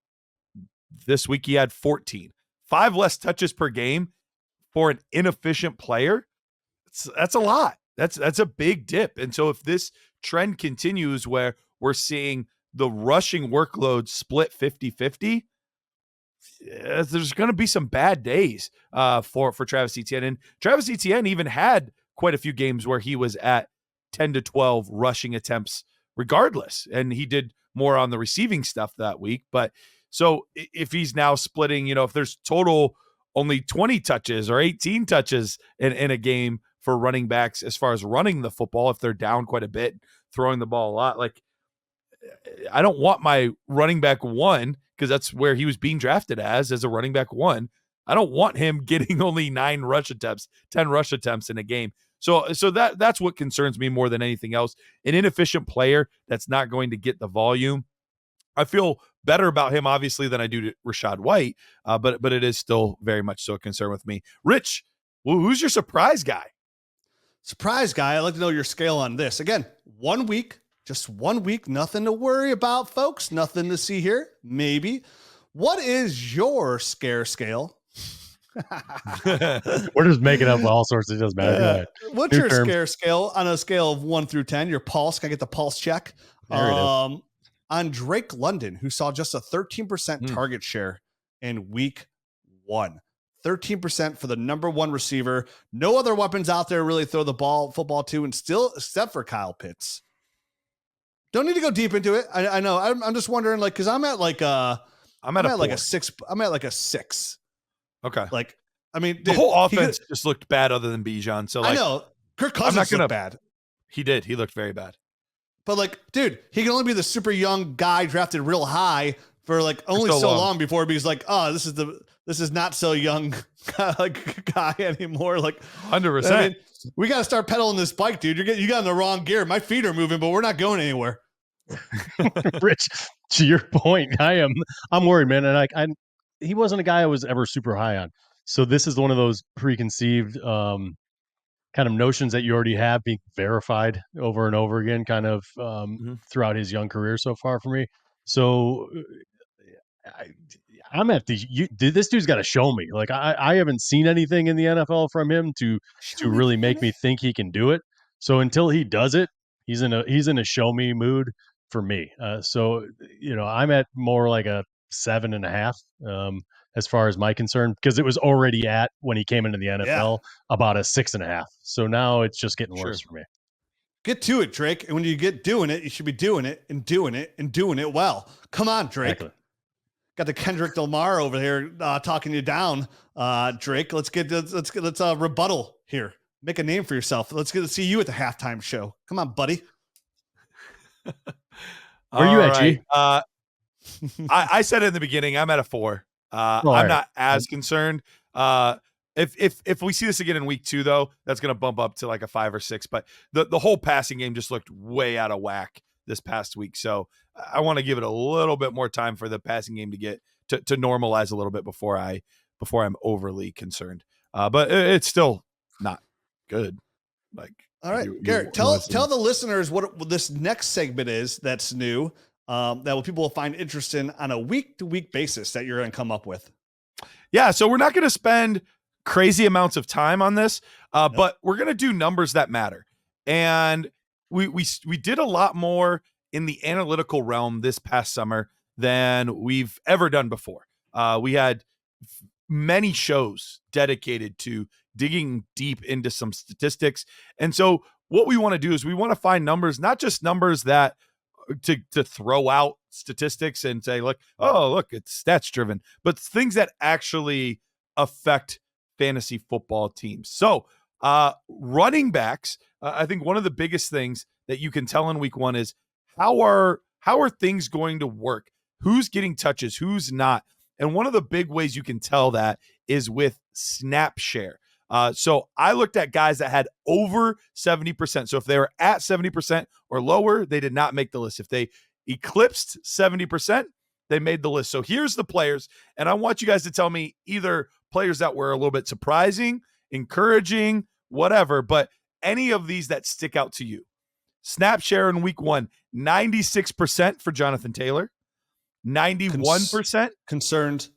this week he had 14. 5 less touches per game for an inefficient player. That's a lot. That's a big dip. And so if this trend continues where we're seeing the rushing workload split 50-50, there's going to be some bad days for Travis Etienne. And Travis Etienne even had quite a few games where he was at 10 to 12 rushing attempts regardless. And he did more on the receiving stuff that week. But so if he's now splitting, if there's total only 20 touches or 18 touches in a game for running backs, as far as running the football, if they're down quite a bit, throwing the ball a lot, like, I don't want my running back 1, because that's where he was being drafted as a running back 1. I don't want him getting only 9 rush attempts, 10 rush attempts in a game. So that's what concerns me more than anything else. An inefficient player that's not going to get the volume. I feel better about him, obviously, than I do to Rashad White, but it is still very much so a concern with me. Rich, who's your surprise guy?
Surprise guy, I'd like to know your scale on this. Again, 1 week, just 1 week, nothing to worry about, folks. Nothing to see here, maybe. What is your scare scale?
We're just making up all sorts. It doesn't matter.
What's your scare scale on a scale of 1 through 10? Your pulse. Can I get the pulse check?
There it is.
On Drake London, who saw just a 13% target share in week one. 13% for the number one receiver. No other weapons out there really throw the football to, and still, except for Kyle Pitts. Don't need to go deep into it. I know. I'm just wondering, like, because I'm at like I'm at like a 6. I'm at like a 6.
Okay.
Like, I mean, dude,
the whole offense just looked bad other than Bijan. So like,
I know Kirk Cousins looked bad.
He did. He looked very bad.
But like, dude, he can only be the super young guy drafted real high for like only so long before he's like, oh, this is not so young like guy anymore. Like
100%.
I mean, we got to start pedaling this bike, dude. You got in the wrong gear. My feet are moving, but we're not going anywhere.
Rich, to your point, I'm worried, man. And he wasn't a guy I was ever super high on. So this is one of those preconceived kind of notions that you already have being verified over and over again, kind of throughout his young career so far for me. So I'm at this dude's got to show me. Like I haven't seen anything in the NFL from him to really make me think he can do it. So until he does it, he's in a show me mood for me. So I'm at more like a 7.5 as far as my concern, because it was already at, when he came into the NFL, about a 6.5. So now it's just getting worse for me.
Get to it, Drake. And when you get doing it, you should be doing it and doing it and doing it well. Come on, Drake. Exactly. Got the Kendrick Lamar over here talking you down, Drake. Let's rebuttal here. Make a name for yourself. Let's see you at the halftime show. Come on, buddy.
Where are you at, G?
I said it in the beginning, I'm at a 4. I'm not as concerned. If we see this again in week 2, though, that's going to bump up to like a 5 or 6. But the whole passing game just looked way out of whack this past week. So I want to give it a little bit more time for the passing game to get to normalize a little bit before I'm overly concerned. But it's still not good. Like,
all right, Garrett, tell the listeners what this next segment is that's new, that people will find interesting on a week-to-week basis that you're going to come up with.
Yeah, so we're not going to spend crazy amounts of time on this, but we're going to do numbers that matter. And we did a lot more in the analytical realm this past summer than we've ever done before. We had many shows dedicated to digging deep into some statistics. And so what we want to do is we want to find numbers, not just numbers that to throw out statistics and say, like, oh, look, it's stats driven, but things that actually affect fantasy football teams. So running backs, I think one of the biggest things that you can tell in week 1 is how are things going to work? Who's getting touches? Who's not? And one of the big ways you can tell that is with snap share. So I looked at guys that had over 70%. So if they were at 70% or lower, they did not make the list. If they eclipsed 70%, they made the list. So here's the players. And I want you guys to tell me either players that were a little bit surprising, encouraging, whatever, but any of these that stick out to you. Snap share in week 1, 96% for Jonathan Taylor, 91%.
Concerned.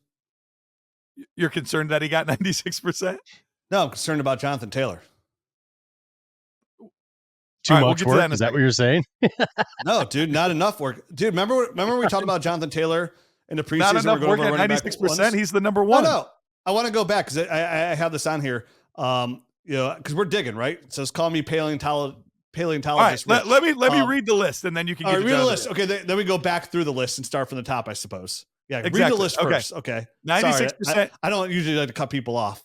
You're concerned that he got 96%?
No, I'm concerned about Jonathan Taylor.
Too much work? Is that what you're saying?
No, dude, not enough work. Dude, remember we talked about Jonathan Taylor in the preseason?
Not enough work at 96%. He's the number 1.
Oh, no, I want to go back because I have this on here. Because we're digging, right? So it's calling me paleontologist. All
right, let me read the list, and then you can
read the list. Okay, then we go back through the list and start from the top, I suppose. Yeah, exactly. Read the list first. Okay,
96%.
I don't usually like to cut people off.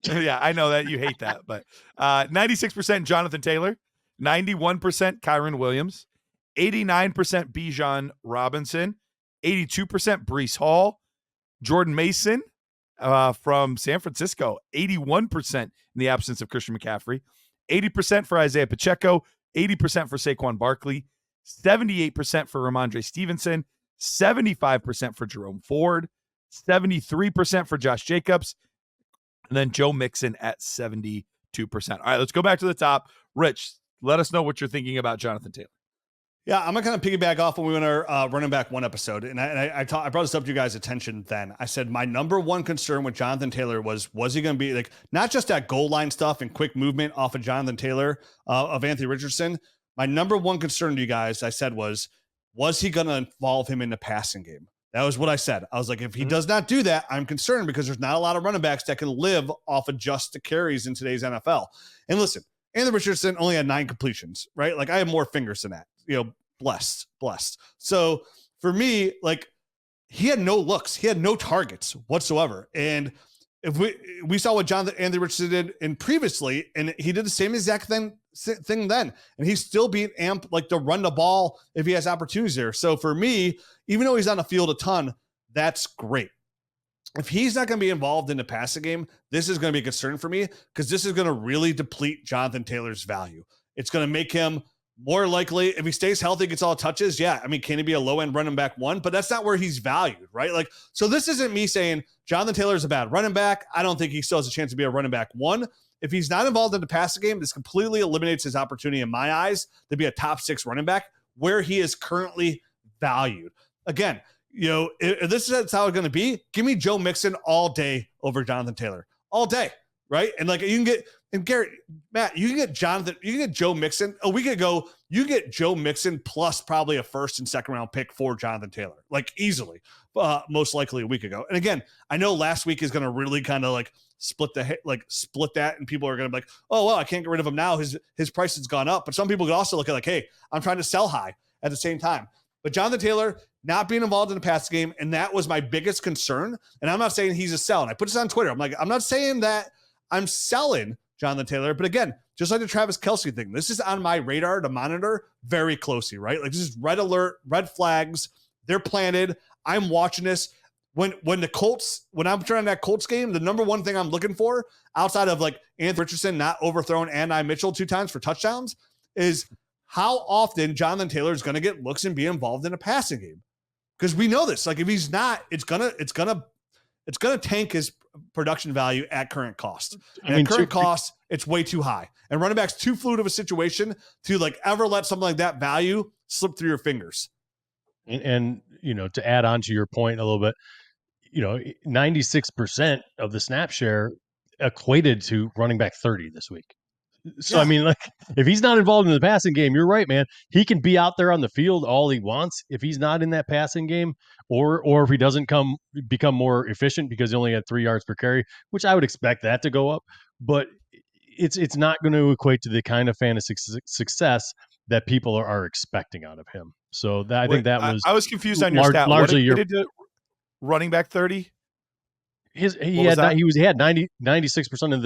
Yeah, I know that you hate that, but 96% Jonathan Taylor, 91% Kyren Williams, 89% Bijan Robinson, 82% Breece Hall, Jordan Mason from San Francisco, 81% in the absence of Christian McCaffrey, 80% for Isaiah Pacheco, 80% for Saquon Barkley, 78% for Ramondre Stevenson, 75% for Jerome Ford, 73% for Josh Jacobs, and then Joe Mixon at 72%. All right, let's go back to the top. Rich, let us know what you're thinking about Jonathan Taylor.
Yeah, I'm going to kind of piggyback off when we went our running back 1 episode. And I brought this up to you guys' attention then. I said my number 1 concern with Jonathan Taylor was he going to be like, not just that goal line stuff and quick movement off of Jonathan Taylor of Anthony Richardson. My number 1 concern to you guys, I said was he going to involve him in the passing game? That was what I said. I was like, if he does not do that, I'm concerned because there's not a lot of running backs that can live off of just the carries in today's NFL. And listen, Anthony Richardson only had 9 completions, right? Like I have more fingers than that, blessed. So for me, like he had no looks, he had no targets whatsoever. And if we saw what Anthony Richardson did in previously, and he did the same exact thing then, and he's still being amped like to run the ball if he has opportunities there. So for me, even though he's on the field a ton, that's great. If he's not going to be involved in the passing game, this is going to be a concern for me because this is going to really deplete Jonathan Taylor's value. It's going to make him more likely, if he stays healthy, gets all touches. Yeah. I mean, can he be a low end running back 1? But that's not where he's valued, right? Like, so this isn't me saying Jonathan Taylor is a bad running back. I don't think he still has a chance to be a running back 1. If he's not involved in the passing game, this completely eliminates his opportunity in my eyes to be a top 6 running back where he is currently valued. Again, if this is how it's going to be, give me Joe Mixon all day over Jonathan Taylor all day. Right. And like you can get, and Garrett, Matt, you can get Joe Mixon a week ago. You get Joe Mixon plus probably a 1st and 2nd round pick for Jonathan Taylor, like easily, most likely a week ago. And again, I know last week is going to really kind of like split that. And people are going to be like, oh, well, I can't get rid of him now. His price has gone up. But some people could also look at like, hey, I'm trying to sell high at the same time. But Jonathan Taylor not being involved in the pass game. And that was my biggest concern. And I'm not saying he's a sell. And I put this on Twitter. I'm like, I'm not saying that I'm selling Jonathan Taylor. But again, just like the Travis Kelce thing, this is on my radar to monitor very closely, right? Like this is red alert, red flags. They're planted. I'm watching this. When I'm trying that Colts game, the number one thing I'm looking for outside of like Anthony Richardson not overthrown and Mitchell 2 times for touchdowns is how often Jonathan Taylor is going to get looks and be involved in a passing game. Because we know this, like if he's not, it's gonna tank his production value at current cost. And at current cost, it's way too high. And running back's too fluid of a situation to like ever let something like that value slip through your fingers.
And to add on to your point a little bit, 96% of the snap share equated to running back 30 this week. So, yeah. I mean, like if he's not involved in the passing game, you're right, man. He can be out there on the field all he wants. If he's not in that passing game or if he doesn't become more efficient because he only had 3 yards per carry, which I would expect that to go up, but it's not going to equate to the kind of fantasy success that people are expecting out of him. So I think that was
I was confused on your stat. Largely what did running back 30?
He had 96% of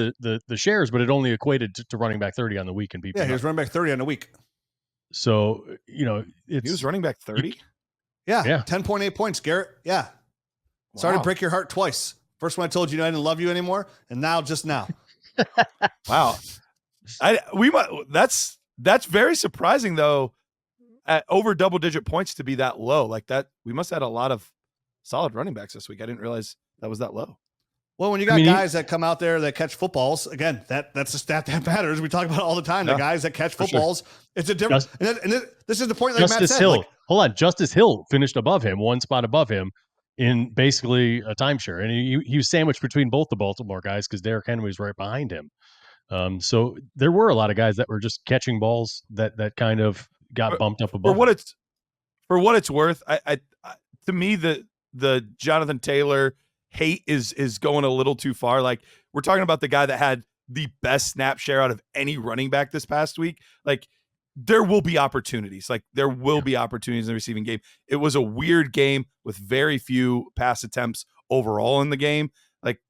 the shares, but it only equated to running back 30 on the week in PPR.
Yeah, he was running back 30 on the week.
So he
was running back 30.
Yeah. 10.8 points, Garrett. Yeah. Wow. Sorry to break your heart twice. First one I told you I didn't love you anymore, and now just now.
Wow. That's very surprising though. At over double-digit points to be that low like that, we must have had a lot of solid running backs this week. I didn't realize that was that low.
Well, when you got guys that come out there that catch footballs, again, that's a stat that matters. We talk about it all the time. The guys that catch footballs, it's a different. This is the point. Like Matt said,
Hill. Hold on, Justice Hill finished above him, 1 spot above him, in basically a timeshare, and he was sandwiched between both the Baltimore guys because Derrick Henry was right behind him. So there were a lot of guys that were just catching balls that kind of got bumped up above.
For what it's worth, I to me the Jonathan Taylor hate is going a little too far. Like we're talking about the guy that had the best snap share out of any running back this past week. Like there will be opportunities. Like there will be opportunities in the receiving game. It was a weird game with very few pass attempts overall in the game. Like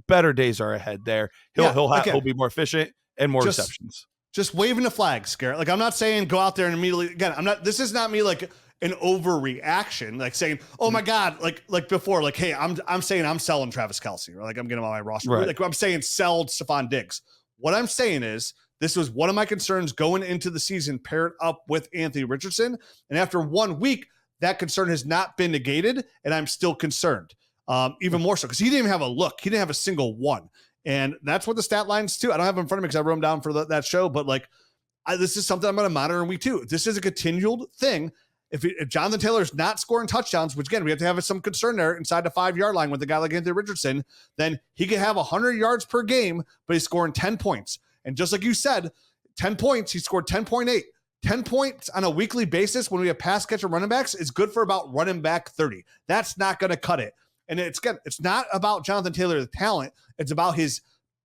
better days are ahead there. He'll be more efficient and more receptions.
Just waving the flags, Garrett. Like I'm not saying go out there and immediately again. This is not me like an overreaction, like saying, "Oh my God," like before, like, "Hey, I'm saying I'm selling Travis Kelce," or like I'm getting him on my roster. Right. Like I'm saying sell Stefon Diggs. What I'm saying is this was one of my concerns going into the season, paired up with Anthony Richardson, and after 1 week, that concern has not been negated, and I'm still concerned, even more so because he didn't even have a look. He didn't have a single one, and that's what the stat lines too. I don't have them in front of me because I wrote them down for that show, but like this is something I'm going to monitor in week 2. This is a continual thing. If Jonathan Taylor's not scoring touchdowns, which again, we have to have some concern there inside the 5-yard line with a guy like Anthony Richardson, then he could have 100 yards per game, but he's scoring 10 points. And just like you said, 10 points, he scored 10.8. 10 points on a weekly basis when we have pass catcher running backs is good for about running back 30. That's not going to cut it. And it's not about Jonathan Taylor, the talent. It's about his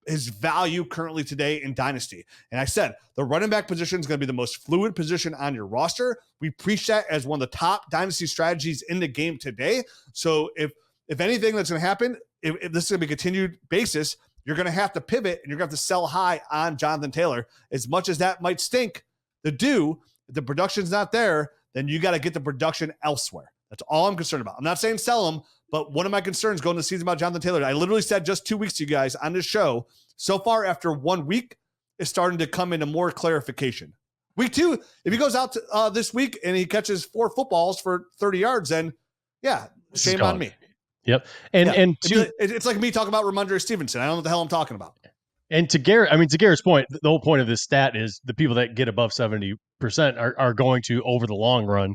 value currently today in Dynasty. And I said, the running back position is going to be the most fluid position on your roster. We preach that as one of the top Dynasty strategies in the game today. So if anything that's going to happen, if this is going to be a continued basis, you're going to have to pivot and you're going to have to sell high on Jonathan Taylor. As much as that might stink to do, if the production's not there, then you got to get the production elsewhere. That's all I'm concerned about. I'm not saying sell him, but one of my concerns going into the season about Jonathan Taylor, I literally said just 2 weeks to you guys on this show, so far after 1 week, is starting to come into more clarification. Week 2, if he goes out to, this week and he catches 4 footballs for 30 yards, then yeah, shame on me.
Yep. And
it's like me talking about Ramondre Stevenson. I don't know what the hell I'm talking about.
And to Garrett's point, the whole point of this stat is the people that get above 70% are going to, over the long run,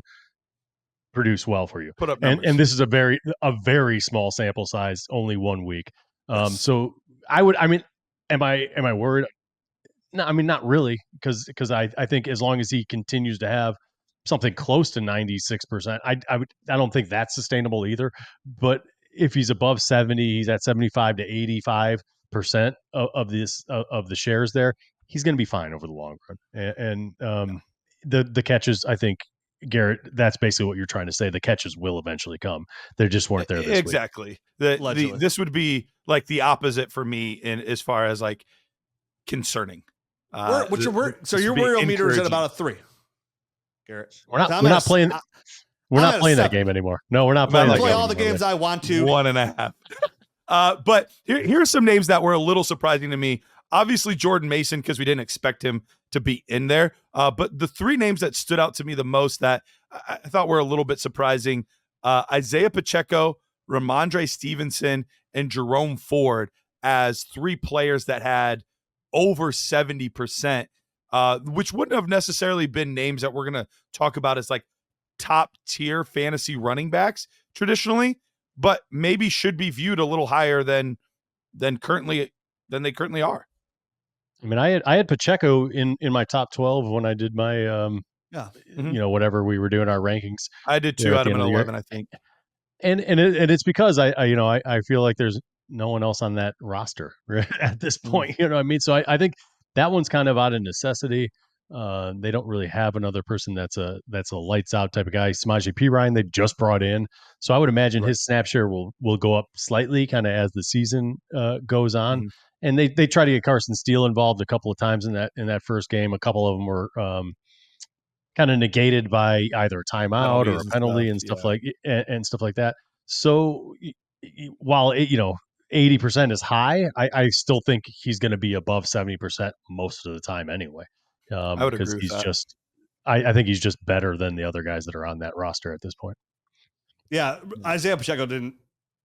produce well for you.
Put up numbers.
And this is a very small sample size, only 1 week. So am I worried? No, I mean, not really, because I think as long as he continues to have something close to 96%, I don't think that's sustainable either. But if he's above 70, he's at 75 to 85% of the shares there, he's going to be fine over the long run. And the catches, I think, Garrett, that's basically what you're trying to say. The catches will eventually come. They just weren't there this
exactly.
week.
This would be like the opposite for me in as far as like concerning.
So your worry meter is at about a 3. Garrett,
we're not playing. We're not playing that game anymore. No, we're not playing that game.
I play all the games I want to.
1.5. But here are some names that were a little surprising to me. Obviously, Jordan Mason, because we didn't expect him to be in there. But the 3 names that stood out to me the most that I thought were a little bit surprising, Isaiah Pacheco, Ramondre Stevenson, and Jerome Ford as 3 players that had over 70%, which wouldn't have necessarily been names that we're going to talk about as like top tier fantasy running backs traditionally, but maybe should be viewed a little higher than they currently are.
I mean, I had Pacheco in my top 12 when I did my whatever we were doing our rankings.
I did too out of an 11, I think.
And it's because I feel like there's no one else on that roster at this point. You know what I mean? So I think that one's kind of out of necessity. They don't really have another person that's a lights out type of guy. Samaje Perine they just brought in, so I would imagine his snap share will go up slightly kind of as the season goes on. And they try to get Carson Steele involved a couple of times in that first game. A couple of them were kind of negated by either a timeout or a penalty and stuff like that. So while 80% is high, I still think he's going to be above 70% most of the time anyway.
I would agree with that.
I think he's just better than the other guys that are on that roster at this point.
Yeah, Isaiah Pacheco didn't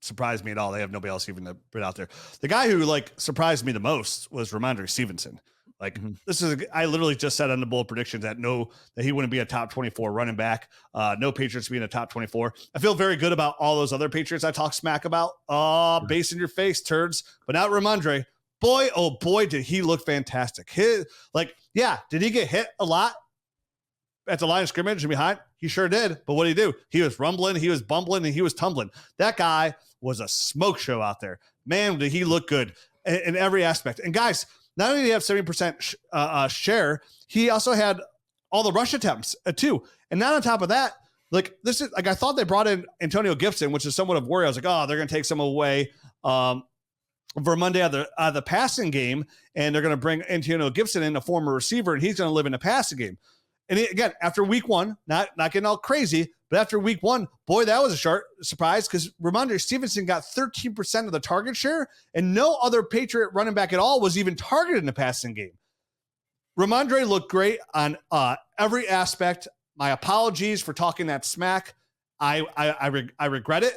surprise me at all. They have nobody else even to put out there. The guy who surprised me the most was Ramondre Stevenson. I literally just said on the bold predictions that he wouldn't be a top 24 running back. No Patriots being a top 24. I feel very good about all those other Patriots I talk smack about. Base in your face, turds. But not Ramondre. Boy, oh boy, did he look fantastic. Did he get hit a lot at the line of scrimmage and behind? He sure did. But what did he do? He was rumbling, he was bumbling, and he was tumbling. That guy was a smoke show out there. Man, did he look good in every aspect. And guys, not only did he have 70% share, he also had all the rush attempts too. And not on top of that, I thought they brought in Antonio Gibson, which is somewhat of a worry. I was like, they're going to take some away for Monday out of the passing game, and they're going to bring Antonio Gibson in, a former receiver, and he's going to live in the passing game. And again, after week 1, not getting all crazy, but after week 1, boy, that was a sharp surprise because Ramondre Stevenson got 13% of the target share, and no other Patriot running back at all was even targeted in the passing game. Ramondre looked great on every aspect. My apologies for talking that smack. I regret it.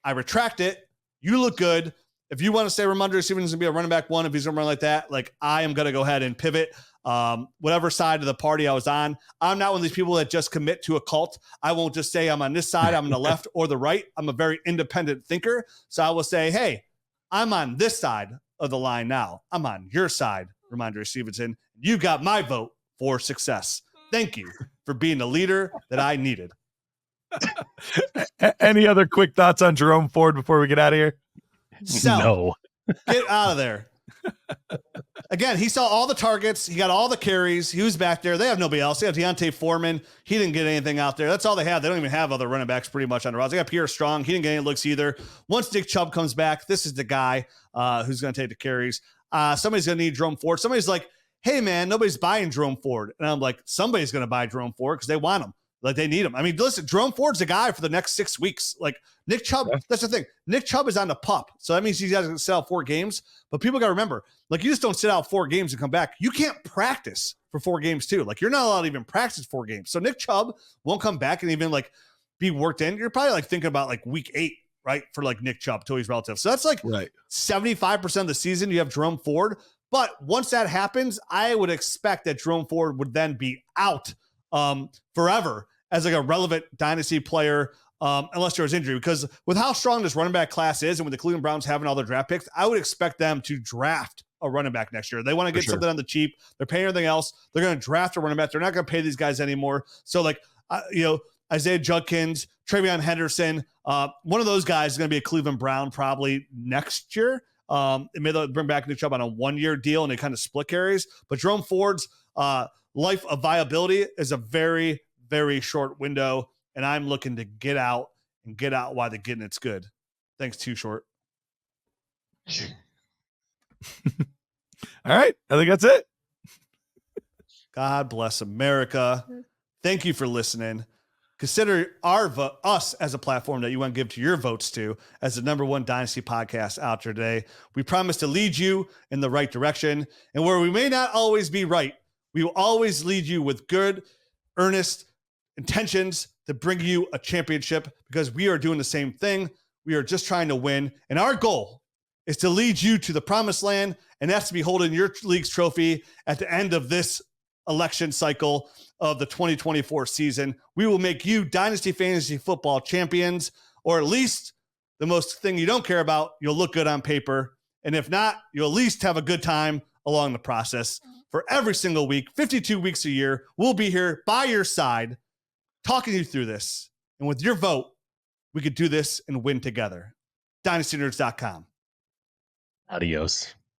I retract it. You look good. If you want to say Ramondre Stevenson is going to be a running back 1, if he's going to run like that, I am going to go ahead and pivot. Whatever side of the party I was on. I'm not one of these people that just commit to a cult. I won't just say I'm on this side, I'm on the left or the right. I'm a very independent thinker. So I will say, hey, I'm on this side of the line now. I'm on your side, Ramondre Stevenson. You got my vote for success. Thank you for being the leader that I needed.
Any other quick thoughts on Jerome Ford before we get out of here?
No.
Get out of there. Again, he saw all the targets. He got all the carries. He was back there. They have nobody else. They have Deontay Foreman. He didn't get anything out there. That's all they have. They don't even have other running backs pretty much on the roster. They got Pierre Strong. He didn't get any looks either. Once Nick Chubb comes back, this is the guy who's going to take the carries. Somebody's going to need Jerome Ford. Somebody's like, hey, man, nobody's buying Jerome Ford. And I'm like, somebody's going to buy Jerome Ford because they want him. Like, they need him. I mean, listen, Jerome Ford's the guy for the next 6 weeks. Like, Nick Chubb, That's the thing. Nick Chubb is on the pup. So that means he's got to sit out 4 games. But people got to remember, like, you just don't sit out 4 games and come back. You can't practice for 4 games, too. Like, you're not allowed to even practice 4 games. So Nick Chubb won't come back and even, like, be worked in. You're probably, like, thinking about, like, week 8, right, for, like, Nick Chubb till he's relative. So that's, like, 75% of the season you have Jerome Ford. But once that happens, I would expect that Jerome Ford would then be out forever as like a relevant dynasty player, unless there was injury. Because with how strong this running back class is and with the Cleveland Browns having all their draft picks, I would expect them to draft a running back next year. They want to get something on the cheap. They're paying everything else. They're going to draft a running back. They're not going to pay these guys anymore. So like, Isaiah Judkins, Travion Henderson, one of those guys is going to be a Cleveland Brown probably next year. Maybe they'll bring back Nick Chubb on a 1-year deal and they kind of split carries. But Jerome Ford's life of viability is a very, very short window, and I'm looking to get out while they're getting it's good. Thanks, Too Short.
All right. I think that's it.
God bless America. Thank you for listening. Consider us as a platform that you want to give to your votes to as the #1 Dynasty podcast out there today. We promise to lead you in the right direction, and where we may not always be right, we will always lead you with good, earnest intentions to bring you a championship, because we are doing the same thing. We are just trying to win. And our goal is to lead you to the promised land. And that's to be holding your league's trophy at the end of this election cycle of the 2024 season. We will make you Dynasty Fantasy Football champions, or at least the most thing you don't care about. You'll look good on paper. And if not, you'll at least have a good time along the process. For every single week, 52 weeks a year, we'll be here by your side, talking you through this. And with your vote, we could do this and win together. DynastyNerds.com.
Adios.